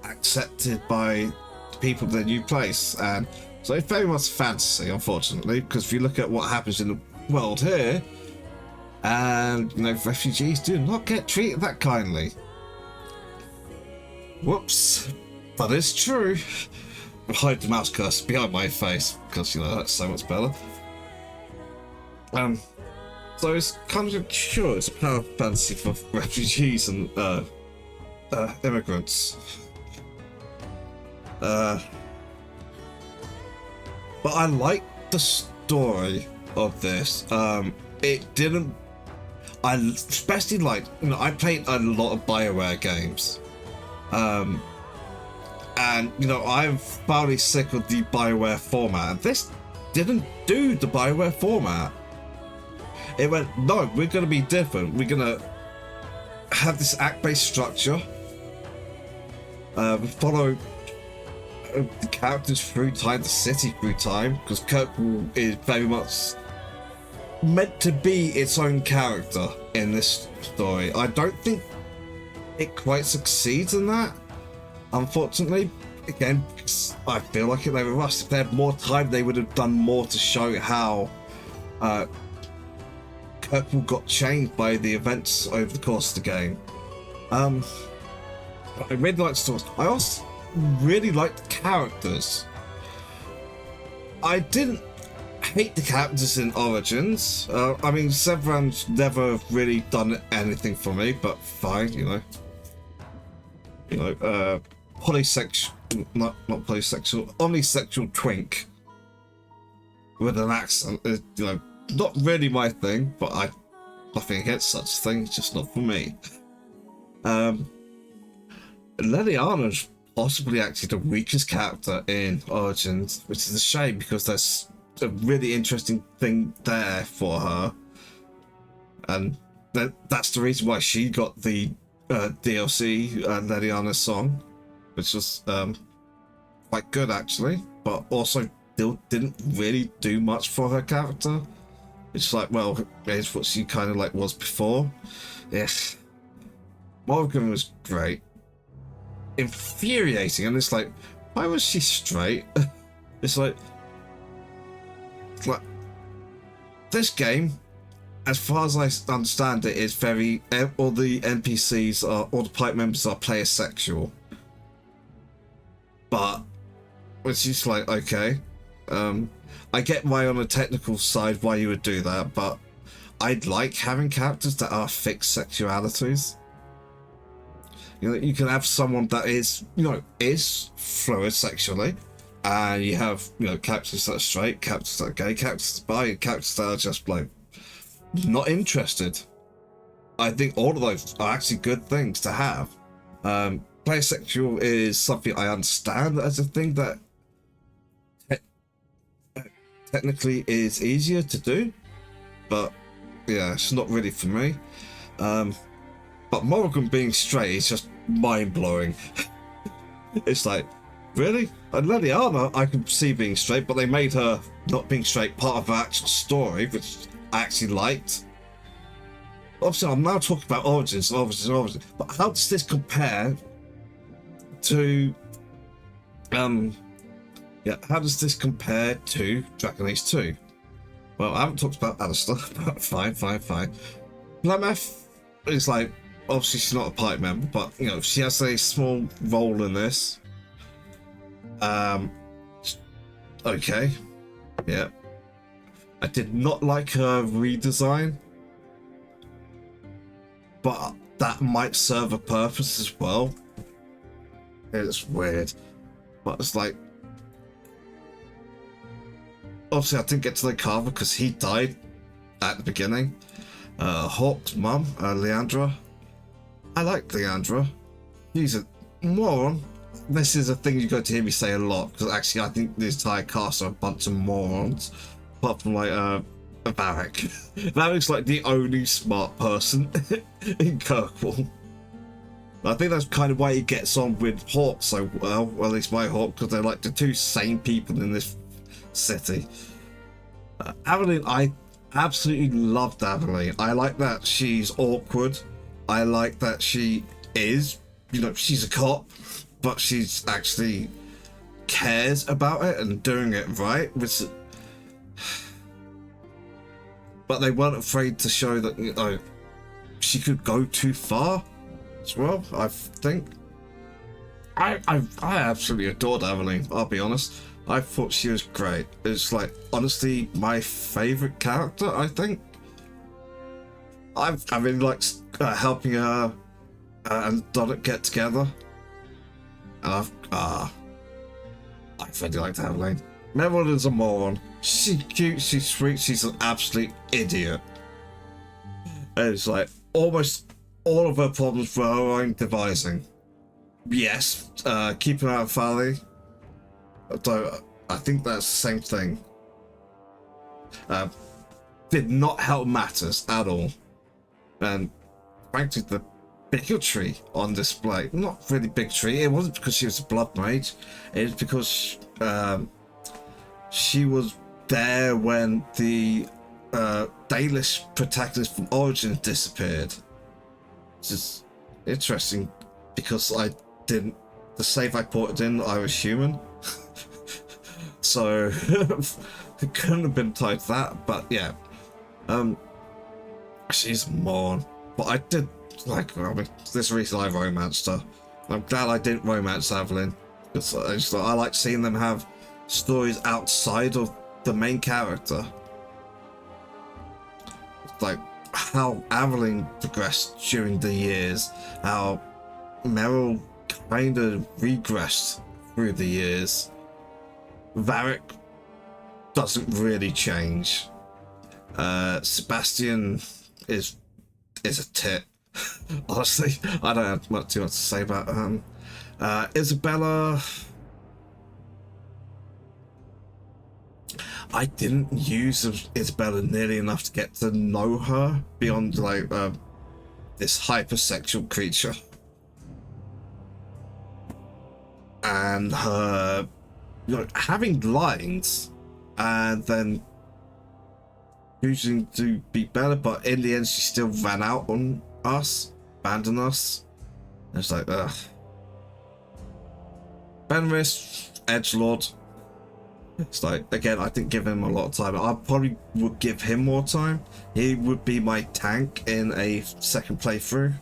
accepted by the people of their new place. And so it's very much fantasy, unfortunately, because if you look at what happens in the world here, and, you know, refugees do not get treated that kindly. Whoops. But it's true. Hide the mouse cursor behind my face, because, you know, that's so much better. So it's kind of, sure, it's a power fantasy for refugees and immigrants. But I like the story of this. It didn't. I especially like, you know, I played a lot of BioWare games. And, you know, I'm fairly sick of the BioWare format. This didn't do the BioWare format. It went, no, we're going to be different. We're going to have this act-based structure. We follow the characters through time, the city through time, because Kirkwall is very much meant to be its own character in this story. I don't think it quite succeeds in that, unfortunately. Again, I feel like they were rushed. If they had more time, they would have done more to show how Kirkwall got changed by the events over the course of the game. I really liked the stories. I also really liked the characters. I didn't hate the characters in Origins. I mean, Severan's never really done anything for me, but fine, you know. You know, polysexual, not polysexual, omnisexual twink with an accent is, you know, not really my thing, but I nothing against such a thing, it's just not for me. Leliana's possibly actually the weakest character in Origins, which is a shame because there's a really interesting thing there for her, and that's the reason why she got the DLC Leliana song, which was quite good actually, but also still didn't really do much for her character. It's like, well, here's what she kind of like was before. Yes, Morrigan was great. Infuriating, and it's like, why was she straight? It's like this game, as far as I understand it, is very, all the NPCs are, all the pipe members are player sexual, but it's just like, okay, I get why on a technical side why you would do that, but I'd like having characters that are fixed sexualities. You know, you can have someone that is, you know, is fluid sexually, and you have, you know, characters that are straight, characters that are gay, characters that are bi, characters that are just like not interested. I think all of those are actually good things to have. Player sexual is something I understand as a thing that technically is easier to do, but yeah, it's not really for me. But Morrigan being straight is just mind-blowing. It's like, really? And Leliana, I can see being straight, but they made her not being straight part of her actual story, which I actually liked. Obviously, I'm now talking about Origins, but how does this compare to... how does this compare to Dragon Age 2? Well, I haven't talked about Alistair, but fine. Flemeth is like, obviously she's not a pipe member, but you know, she has a small role in this. Okay, yeah. I did not like her redesign, but that might serve a purpose as well. It's weird, but it's like, obviously I didn't get to the Carver because he died at the beginning. Hawk's mum, Leandra. I like Leandra. She's a moron. This is a thing you're going to hear me say a lot, because actually I think the entire cast are a bunch of morons. Apart from like Varric. Varric's like the only smart person in Kirkwall. I think that's kind of why he gets on with Hawk so well, or at least my Hawk, because they're like the two sane people in this city. Aveline, I absolutely loved Aveline. I like that she's awkward. I like that she is, you know, she's a cop, but she's actually cares about it and doing it right. But they weren't afraid to show that, you know, she could go too far as well, I think. I absolutely adored Aveline, I'll be honest. I thought she was great. It's like, honestly, my favourite character, I think. I really liked helping her and Donnet get together. And I really liked Aveline. Merrill is a moron. She's cute, she's sweet, she's an absolute idiot. And it's like almost all of her problems were her own devising. Yes, keeping out of Valley. Though I think that's the same thing. Did not help matters at all. And frankly, the bigotry on display, not really bigotry, it wasn't because she was a blood mage, it was because she was there when the Dalish protagonist from Origins disappeared. It's just interesting because the save I ported in, I was human. So it couldn't have been tied to that, but yeah. She's a moron. But I did like, I mean, this reason I romanced her. I'm glad I didn't romance Evelyn. Because I like seeing them have stories outside of the main character. Like how Evelyn progressed during the years, how Merrill kind of regressed through the years. Varric doesn't really change. Sebastian is a tit. Honestly, I don't have too much to say about Isabella. I didn't use Isabella nearly enough to get to know her beyond like this hypersexual creature and her, you know, having lines and then choosing to be better, but in the end she still ran out on us, abandoned us. It's like, ugh. Fenris, edgelord. It's like, again, I didn't give him a lot of time. I probably would give him more time. He would be my tank in a second playthrough.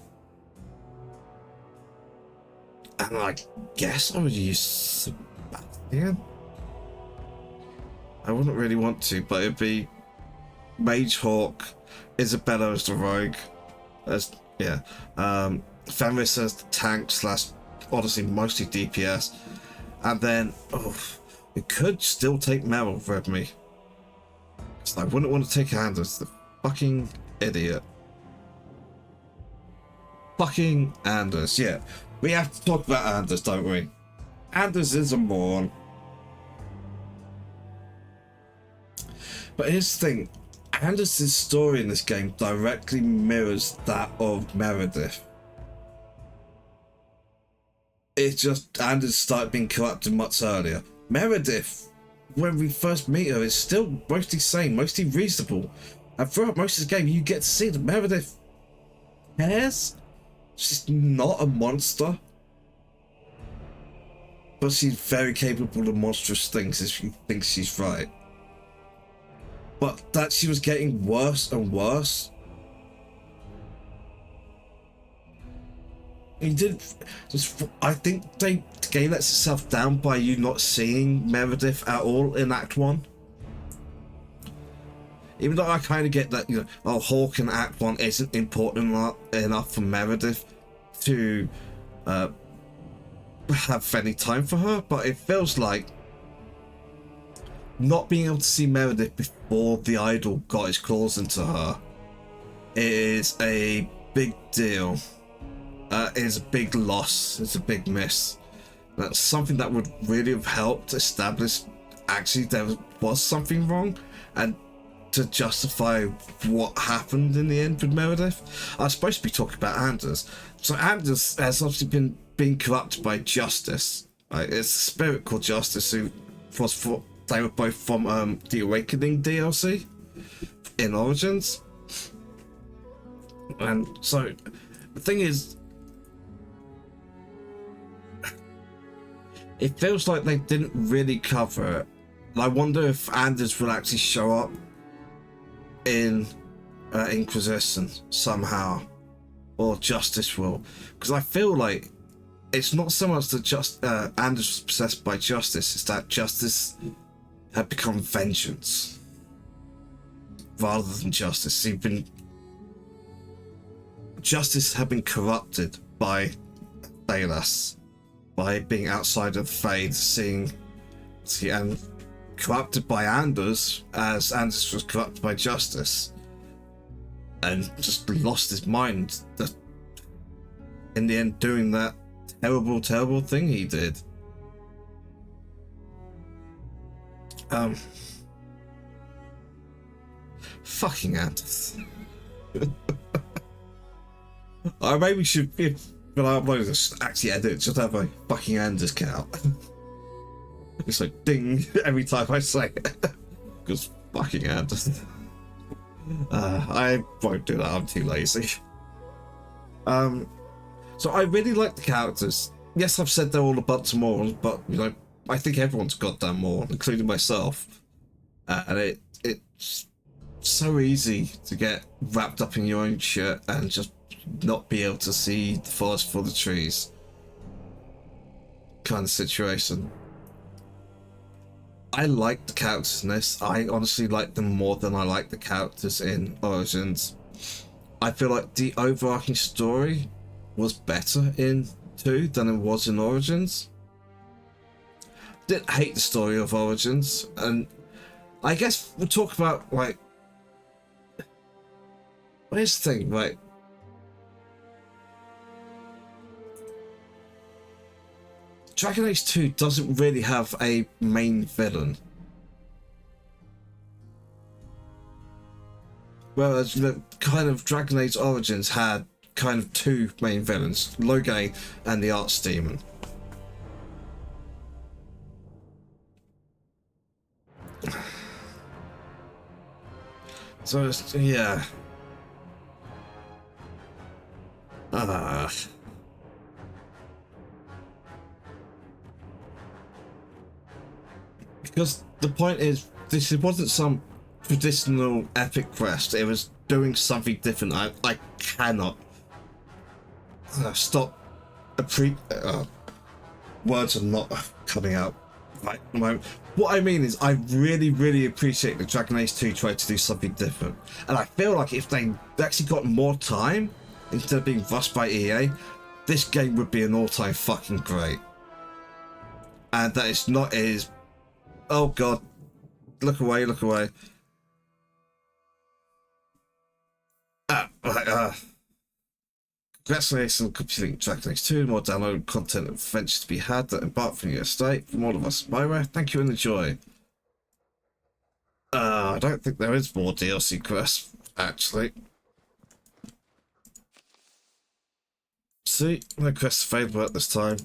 And I guess I would use Sebastian. I wouldn't really want to, but it'd be Mage Hawk, Isabella as the rogue, Fenris as the tank / honestly mostly DPS, and then we could still take Merrill with me. So I wouldn't want to take Anders, the fucking idiot. Fucking Anders, yeah. We have to talk about Anders, don't we? Anders is a moron. But here's the thing, Anders' story in this game directly mirrors that of Meredith. It's just Anders started being corrupted much earlier. Meredith, when we first meet her, is still mostly sane, mostly reasonable. And throughout most of the game, you get to see that Meredith cares. She's not a monster. But she's very capable of monstrous things if she thinks she's right. But that she was getting worse and worse. I think the game lets itself down by you not seeing Meredith at all in Act 1. Even though I kind of get that, you know, Hawk in Act 1 isn't important enough for Meredith to have any time for her, but it feels like not being able to see Meredith before the idol got his claws into her is a big deal. It's a big loss. It's a big miss. That's something that would really have helped establish actually there was something wrong and to justify what happened in the end with Meredith. I was supposed to be talking about Anders. So Anders has obviously been corrupted by Justice. Right? It's a spirit called Justice who they were both from the Awakening DLC in Origins. And so the thing is, it feels like they didn't really cover it. I wonder if Anders will actually show up in Inquisition somehow, or Justice will, because I feel like it's not so much that Anders was possessed by Justice, it's that Justice had become vengeance rather than Justice. Justice had been corrupted by Thalas, by being outside of Fade, and corrupted by Anders, as Anders was corrupted by Justice, and just lost his mind. In the end, doing that terrible, terrible thing he did. Fucking Anders. I maybe should, when I upload this, actually edit, just have a fucking Anders count. It's like ding every time I say it. Because fucking Anders. I won't do that, I'm too lazy. So I really like the characters. Yes, I've said they're all a bunch of morons, but you know, I think everyone's goddamn moron, including myself. And it's so easy to get wrapped up in your own shit and just not be able to see the forest for the trees kind of situation. I like the characters in this. I honestly like them more than I like the characters in Origins. I feel like the overarching story was better in 2 than it was in Origins. Didn't hate the story of Origins, and I guess we'll talk about, like, here's the thing, right? Dragon Age 2 doesn't really have a main villain. Whereas the kind of Dragon Age Origins had kind of 2 main villains, Loghain and the Archdemon. So, yeah. Because the point is, this wasn't some traditional epic quest, it was doing something different. I cannot stop. Words are not coming out right at the moment. What I mean is, I really, really appreciate that Dragon Age 2 tried to do something different. And I feel like if they actually got more time, instead of being rushed by EA, this game would be an all-time fucking great. And that it's not as... Oh god. Look away, look away. Congratulations on completing Dragon Age 2, more download content and adventures to be had that embark from your estate. From all of us, Spyware, thank you and enjoy. I don't think there is more DLC quests, actually. See, no quests available at this time.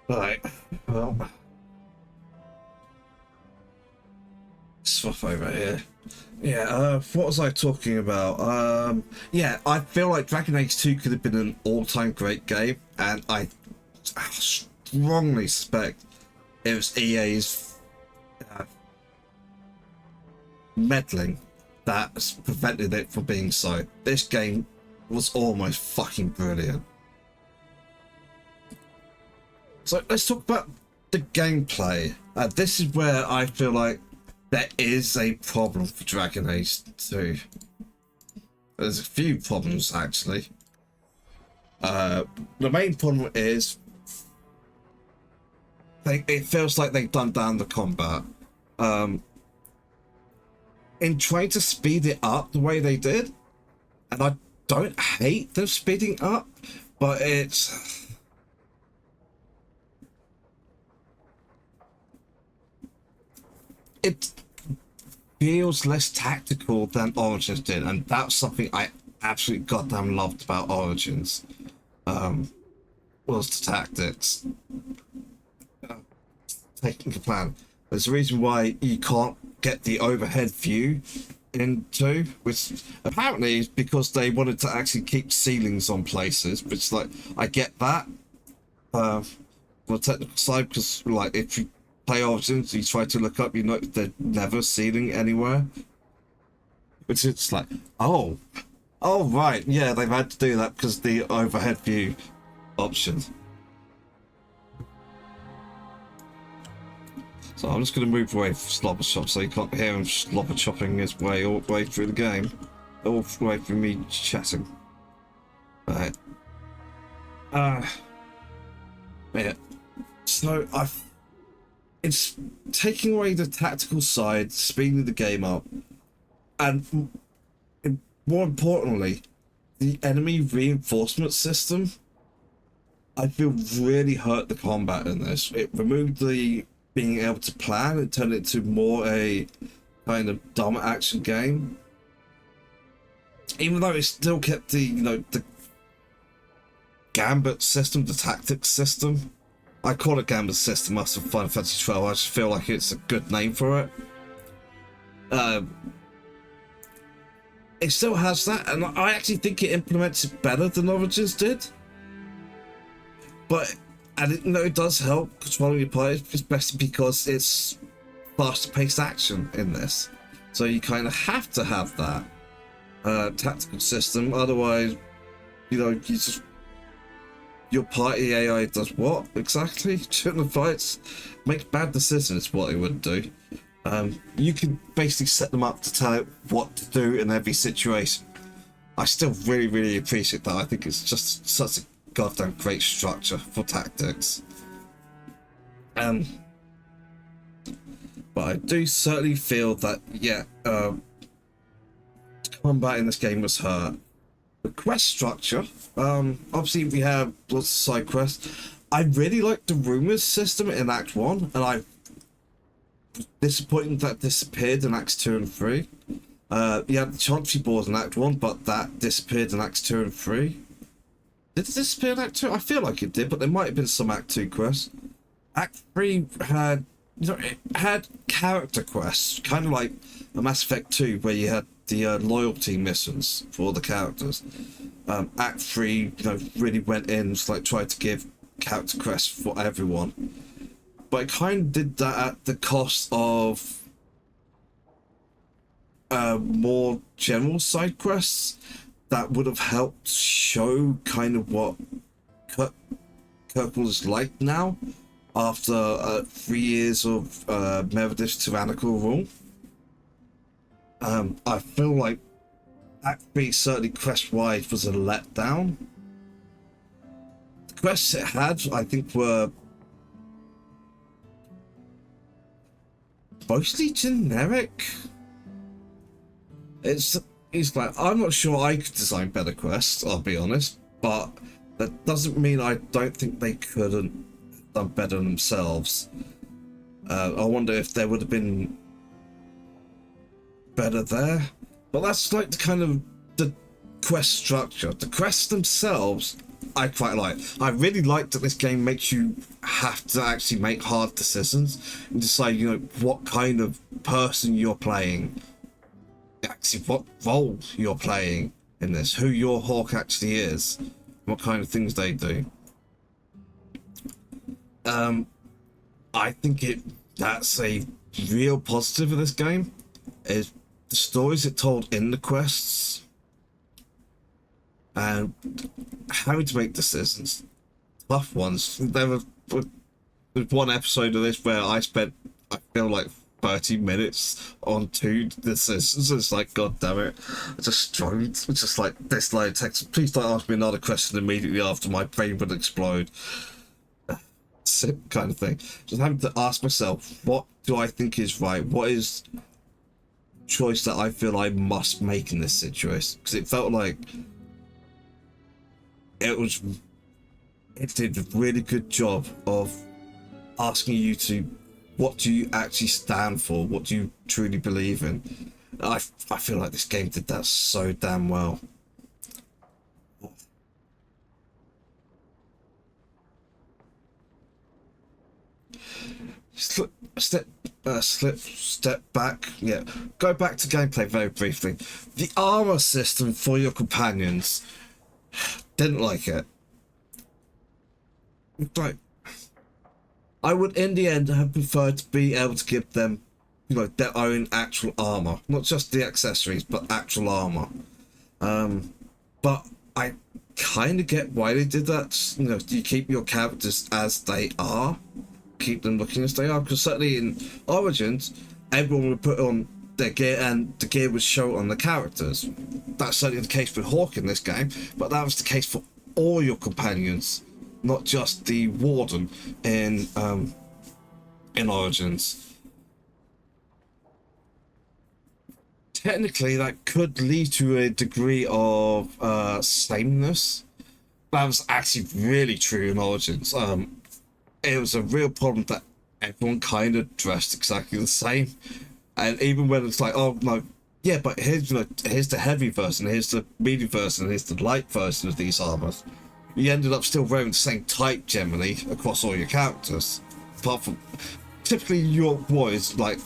Right, well, swap over here. Yeah, what was I talking about? Yeah, I feel like Dragon Age 2 could have been an all-time great game, and I strongly suspect it was EA's meddling that prevented it from being so. This game was almost fucking brilliant. So let's talk about the gameplay. This is where I feel like there is a problem for Dragon Age 2. There's a few problems, actually. The main problem is it feels like they've dumbed down the combat. In trying to speed it up the way they did, and I don't hate them speeding up, but it feels less tactical than Origins did, and that's something I absolutely goddamn loved about Origins. Was the tactics. Taking the plan. There's a reason why you can't get the overhead view in 2, which apparently is because they wanted to actually keep ceilings on places, which, like, I get that. On the technical side, because, like, if you play Origins, you try to look up, you know there's never ceiling anywhere. Which it's like, oh right, yeah, they've had to do that because the overhead view option. So I'm just going to move away from Slobber Chop so you can't hear him slobber chopping his way all the way through the game. all the way from me chatting. Right. Yeah. So it's taking away the tactical side, speeding the game up, and more importantly, the enemy reinforcement system, I feel really hurt the combat in this. It removed the being able to plan and turned it into more a kind of dumb action game. Even though it still kept the Gambit system, the tactics system. I call it Gambit system after Final Fantasy 12. I just feel like it's a good name for it. It still has that, and I actually think it implements it better than Origins did. But it does help controlling your players, especially because it's faster-paced action in this. So you kind of have to have that tactical system, otherwise, your party AI does what exactly during the fights? Makes bad decisions, what it would do. You can basically set them up to tell it what to do in every situation. I still really, really appreciate that. I think it's just such a goddamn great structure for tactics. But I do certainly feel that, combat in this game was hurt. The quest structure, obviously we have lots of side quests. I really like the rumors system in Act 1, and I disappointing that disappeared in Acts 2 and 3. You had the Chauncey board in Act 1, but that disappeared in Acts 2 and 3. Did it disappear in Act 2? I feel like it did, but there might have been some Act 2 quests. Act 3 had, it had character quests, kind of like a Mass Effect 2, where you had the loyalty missions for the characters. Act 3, really went in, tried to give character quests for everyone. But it kind of did that at the cost of more general side quests that would have helped show kind of what Kirkwall is like now after 3 years of Meredith's tyrannical rule. I feel like Act 3 certainly quest-wise was a letdown. The quests it had, I think, were mostly generic. It's like, I'm not sure I could design better quests, I'll be honest, but that doesn't mean I don't think they couldn't have done better themselves. I wonder if there would have been better there, but that's like the kind of the quest structure. The quests themselves I quite like. I really like that this game makes you have to actually make hard decisions and decide, what kind of person you're playing, actually what role you're playing in this, who your Hawk actually is, what kind of things they do. I think that's a real positive of this game, is the stories it told in the quests and having to make decisions, tough ones. There was one episode of this where I spent, I feel like, 30 minutes on 2 decisions. It's like, god damn it, I just struggled. It's just like this line of text, please don't ask me another question immediately after, my brain would explode. Kind of thing. Just having to ask myself, what do I think is right? What is choice that I feel I must make in this situation? Because it felt like it did a really good job of asking you to, what do you actually stand for? What do you truly believe in? I feel like this game did that so damn well. Step back. Yeah, go back to gameplay very briefly. The armor system for your companions, didn't like it. Like, I would in the end have preferred to be able to give them, their own actual armor, not just the accessories, but actual armor. But I kind of get why they did that. You keep your characters as they are, keep them looking as they are, because certainly in Origins, everyone would put on their gear, and the gear would show on the characters. That's certainly the case with Hawke in this game, but that was the case for all your companions, not just the Warden in Origins. Technically, that could lead to a degree of sameness. That was actually really true in Origins. It was a real problem that everyone kind of dressed exactly the same, and even when it's like, oh no, yeah, but here's the heavy version, here's the medium version, here's the light version of these armors. You ended up still wearing the same type generally across all your characters, apart from typically your boys like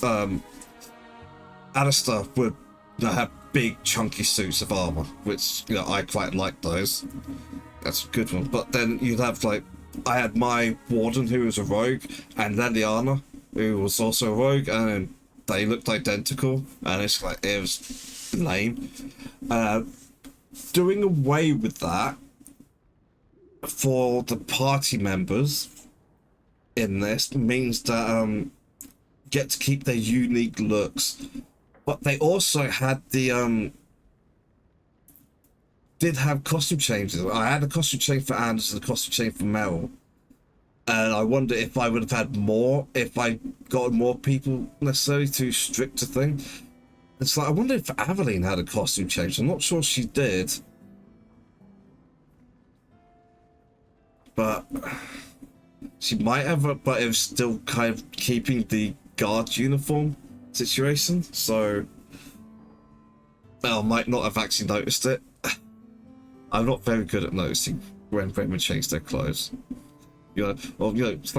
Alistair would have big chunky suits of armor, which I quite like those. That's a good one. But then you'd have like, I had my Warden who was a rogue, and Leliana who was also a rogue, and they looked identical, and it's like, it was lame. Doing away with that for the party members in this means that get to keep their unique looks, but they also had the did have costume changes. I had a costume change for Anders and a costume change for Meryl, and I wonder if I would have had more if I got more people necessarily to strict a thing. It's like, I wonder if Aveline had a costume change. I'm not sure she did, but she might have. But it was still kind of keeping the guard uniform situation, so I might not have actually noticed it. I'm not very good at noticing when women change their clothes. It's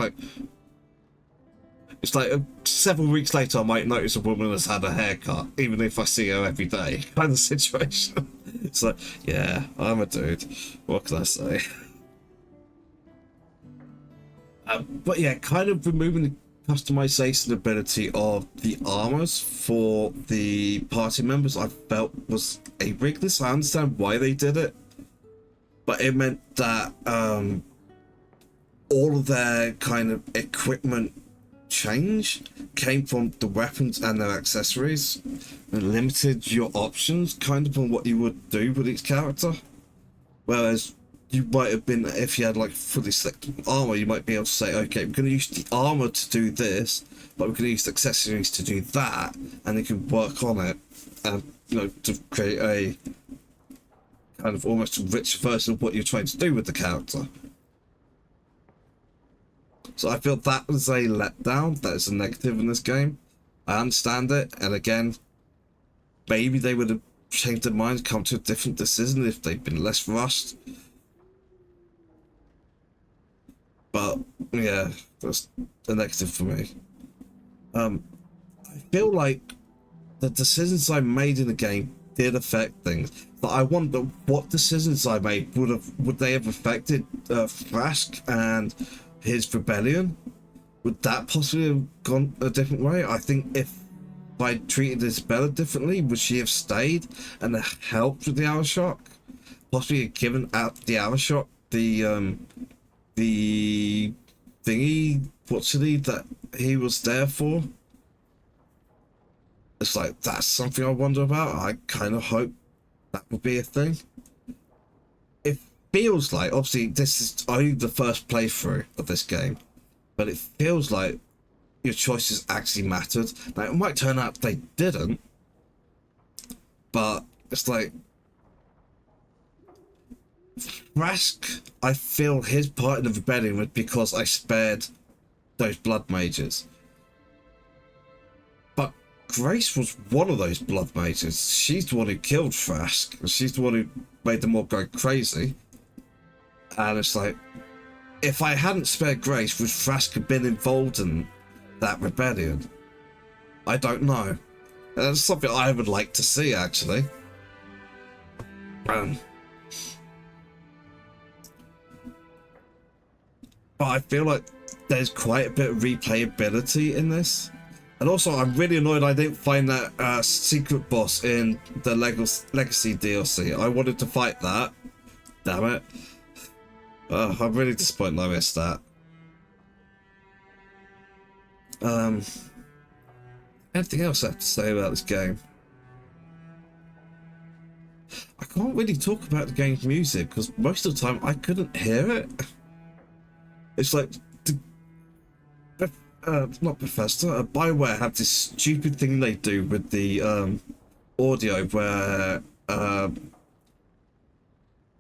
like several weeks later I might notice a woman has had a haircut, even if I see her every day, kind of situation. It's like, yeah, I'm a dude. What can I say? But yeah, kind of removing the customization ability of the armors for the party members, I felt was a weakness. I understand why they did it, but it meant that all of their kind of equipment change came from the weapons and their accessories, and limited your options kind of on what you would do with each character. Whereas you might have been, if you had like fully selected armor, you might be able to say, okay, we're going to use the armor to do this, but we're going to use the accessories to do that, and you can work on it, and to create a kind of almost a richer version of what you're trying to do with the character. So I feel that was a letdown. That is a negative in this game. I understand it, and again, maybe they would have changed their minds, come to a different decision if they'd been less rushed. But yeah, that's a negative for me. I feel like the decisions I made in the game did affect things, but I wonder what decisions I made would they have affected Thrask and his rebellion? Would that possibly have gone a different way? I think if I treated Isabella differently, would she have stayed and helped with the Arrow Shock? Possibly given out the Arrow Shock the thingy, that he was there for. It's like, that's something I wonder about. I kind of hope that would be a thing. It feels like, obviously this is only the first playthrough of this game, but it feels like your choices actually mattered. Now, it might turn out they didn't, but it's like, Thrask, I feel his part in the rebellion was because I spared those blood mages. But Grace was one of those blood mages. She's the one who killed Thrask, and she's the one who made them all go crazy. And it's like, if I hadn't spared Grace, would Thrask have been involved in that rebellion? I don't know. That's something I would like to see, actually. But I feel like there's quite a bit of replayability in this. And also, I'm really annoyed I didn't find that secret boss in the Legacy DLC. I wanted to fight that. Damn it. I'm really disappointed I missed that. Anything else I have to say about this game? I can't really talk about the game's music because most of the time I couldn't hear it. It's like not Bethesda, BioWare have this stupid thing they do with the audio where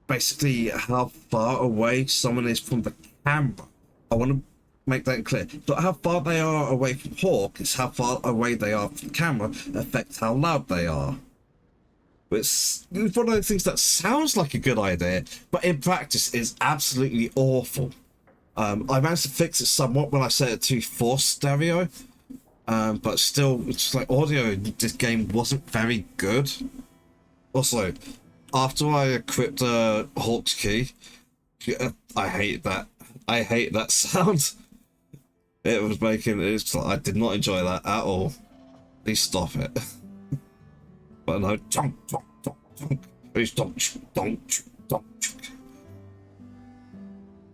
basically how far away someone is from the camera. I want to make that clear. It's not how far they are away from Hawk, it's how far away they are from the camera affects how loud they are. It's one of those things that sounds like a good idea, but in practice is absolutely awful. I managed to fix it somewhat when I set it to forced stereo, but still, it's like audio in this game wasn't very good. Also, after I equipped Hawk's key, I hate that. I hate that sound. It was making it. I did not enjoy that at all. Please stop it. But no, please don't.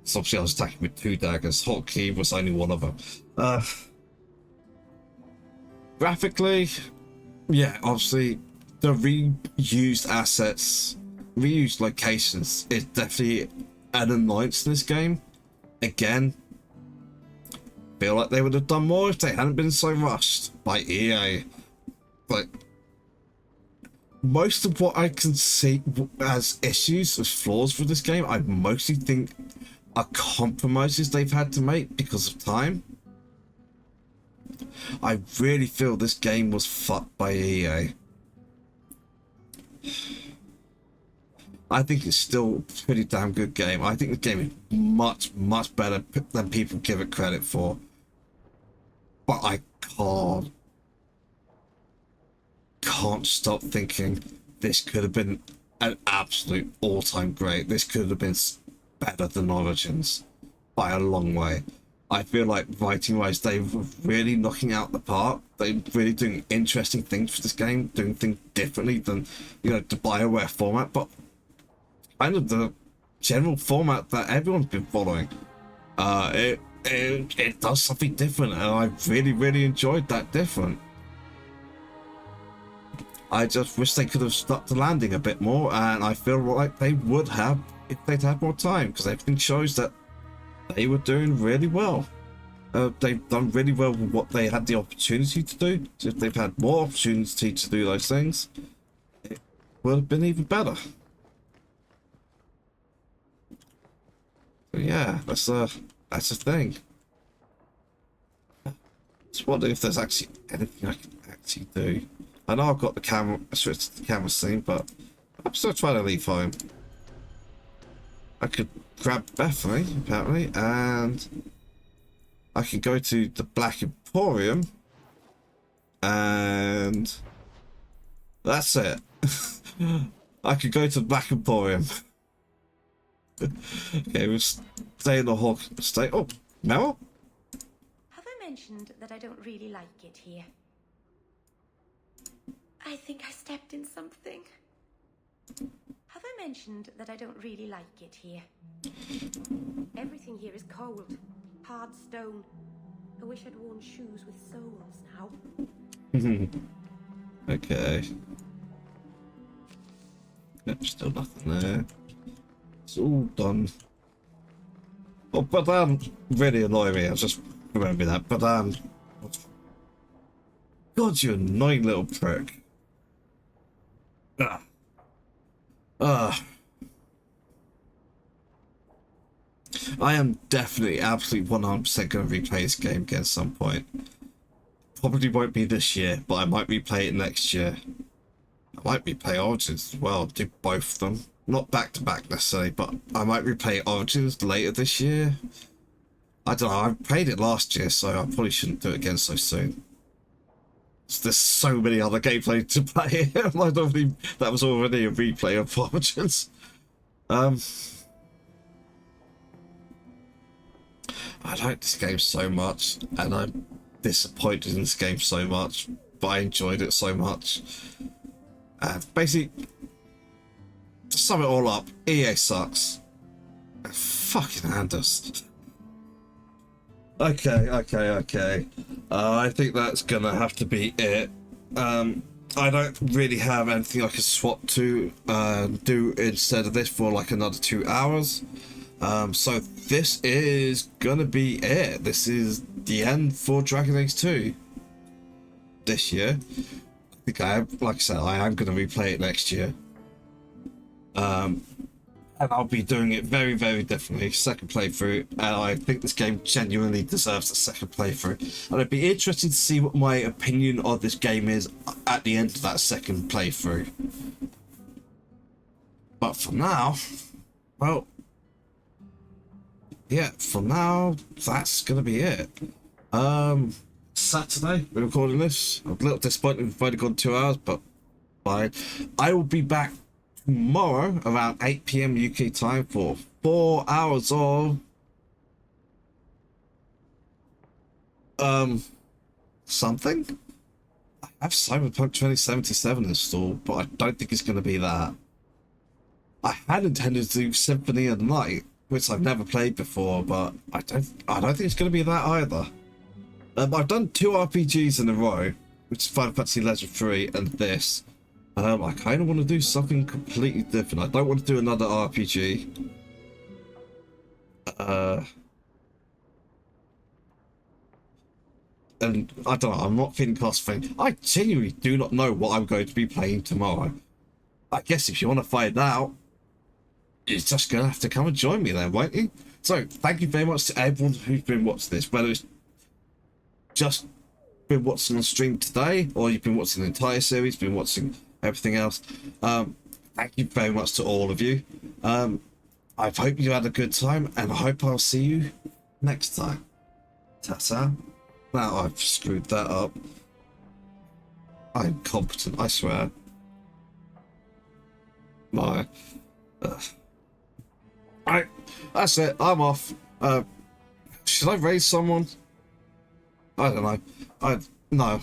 So obviously I was attacking with 2 daggers. Hotkey was only one of them. Graphically, yeah, obviously the reused assets, reused locations is definitely an annoyance in this game. Again, feel like they would have done more if they hadn't been so rushed by EA. Like, most of what I can see as issues, as flaws for this game, I mostly think are compromises they've had to make because of time. I really feel this game was fucked by EA. I think it's still a pretty damn good game. I think the game is much better than people give it credit for. But I can't stop thinking this could have been an absolute all-time great. This could have been better than Origins by a long way. I feel like writing-wise, they were really knocking out the park. They're really doing interesting things for this game, doing things differently than, you know, the BioWare format, but kind of the general format that everyone's been following. It does something different, and I really enjoyed that different. I just wish they could have stuck the landing a bit more, and I feel like they would have if they'd had more time, because everything shows that they were doing really well. They've done really well with what they had the opportunity to do. So if they've had more opportunity to do those things, it would have been even better. So yeah, that's a thing. Just wonder if there's actually anything I can actually do. I know I've got the camera switched to the camera scene, but I'm still trying to leave home. I could grab Bethany, apparently, and I could go to the Black Emporium, and that's it. I could go to the Black Emporium. Okay, we'll stay in the Hawk Estate. Oh, Meryl? Have I mentioned that I don't really like it here? I think I stepped in something. Have I mentioned that I don't really like it here? Everything here is cold, hard stone. I wish I'd worn shoes with soles now. Okay. Yep, still nothing there. It's all done. Oh, but really annoying me. I just remember that. But God, you annoying little prick. I am definitely, absolutely 100% going to replay this game again at some point. Probably won't be this year, but I might replay it next year. I might replay Origins as well, do both of them. Not back to back necessarily, but I might replay Origins later this year. I don't know, I played it last year, so I probably shouldn't do it again so soon. There's so many other gameplay to play. That was already a replay of Origins. I like this game so much, and I'm disappointed in this game so much, but I enjoyed it so much. Basically, to sum it all up, EA sucks. Fucking Anders. Okay. I think that's gonna have to be it. I don't really have anything I can swap to do instead of this for like another 2 hours. So this is gonna be it. This is the end for Dragon Age 2 this year. I think like I said, I am gonna replay it next year. And I'll be doing it very, very differently. Second playthrough, and I think this game genuinely deserves a second playthrough. And it'd be interesting to see what my opinion of this game is at the end of that second playthrough. But for now, well, yeah, for now, that's gonna be it. Saturday, we're recording this. I'm a little disappointed we've only gone 2 hours, but fine. I will be back tomorrow around 8 PM UK time for 4 hours of something. I have Cyberpunk 2077 installed, but I don't think it's going to be that. I had intended to do Symphony of the Night, which I've never played before, but I don't think it's going to be that either. I've done 2 RPGs in a row, which is Final Fantasy Legend 3 and this. I kind of want to do something completely different. I don't want to do another RPG. And I don't know, I'm not feeling claustrophobic. I genuinely do not know what I'm going to be playing tomorrow. I guess if you want to find out, you're just going to have to come and join me then, won't you? So, thank you very much to everyone who's been watching this, whether it's just been watching on stream today, or you've been watching the entire series, been watching everything else. Thank you very much to all of you. I hope you had a good time, and I hope I'll see you next time. Ta-ta. Now I've screwed that up. I'm competent, I swear. That's it, I'm off. Should I raise someone? I don't know. No.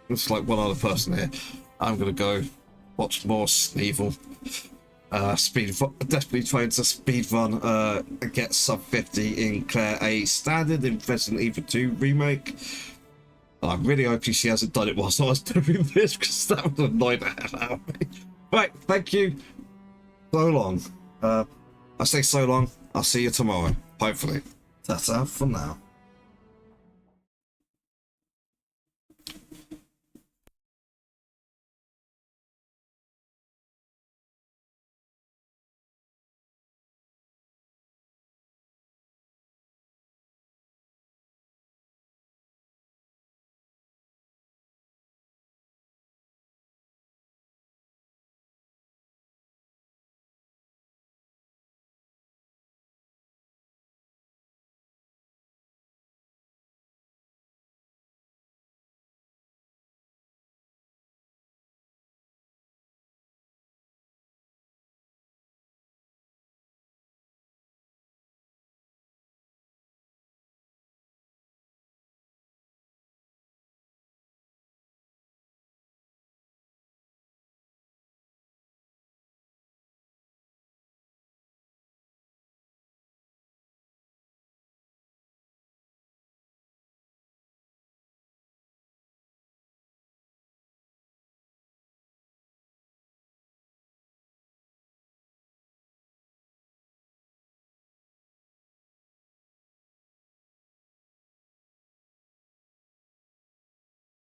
It's like one other person here. I'm gonna go watch more Sneevil. Definitely trying to speedrun get sub 50 in Claire A standard in Resident Evil 2 remake. I'm really hoping she hasn't done it whilst I was doing this, because that would annoy the hell out of me. Right, thank you. So long. I say so long. I'll see you tomorrow, hopefully. Ta-ta for now.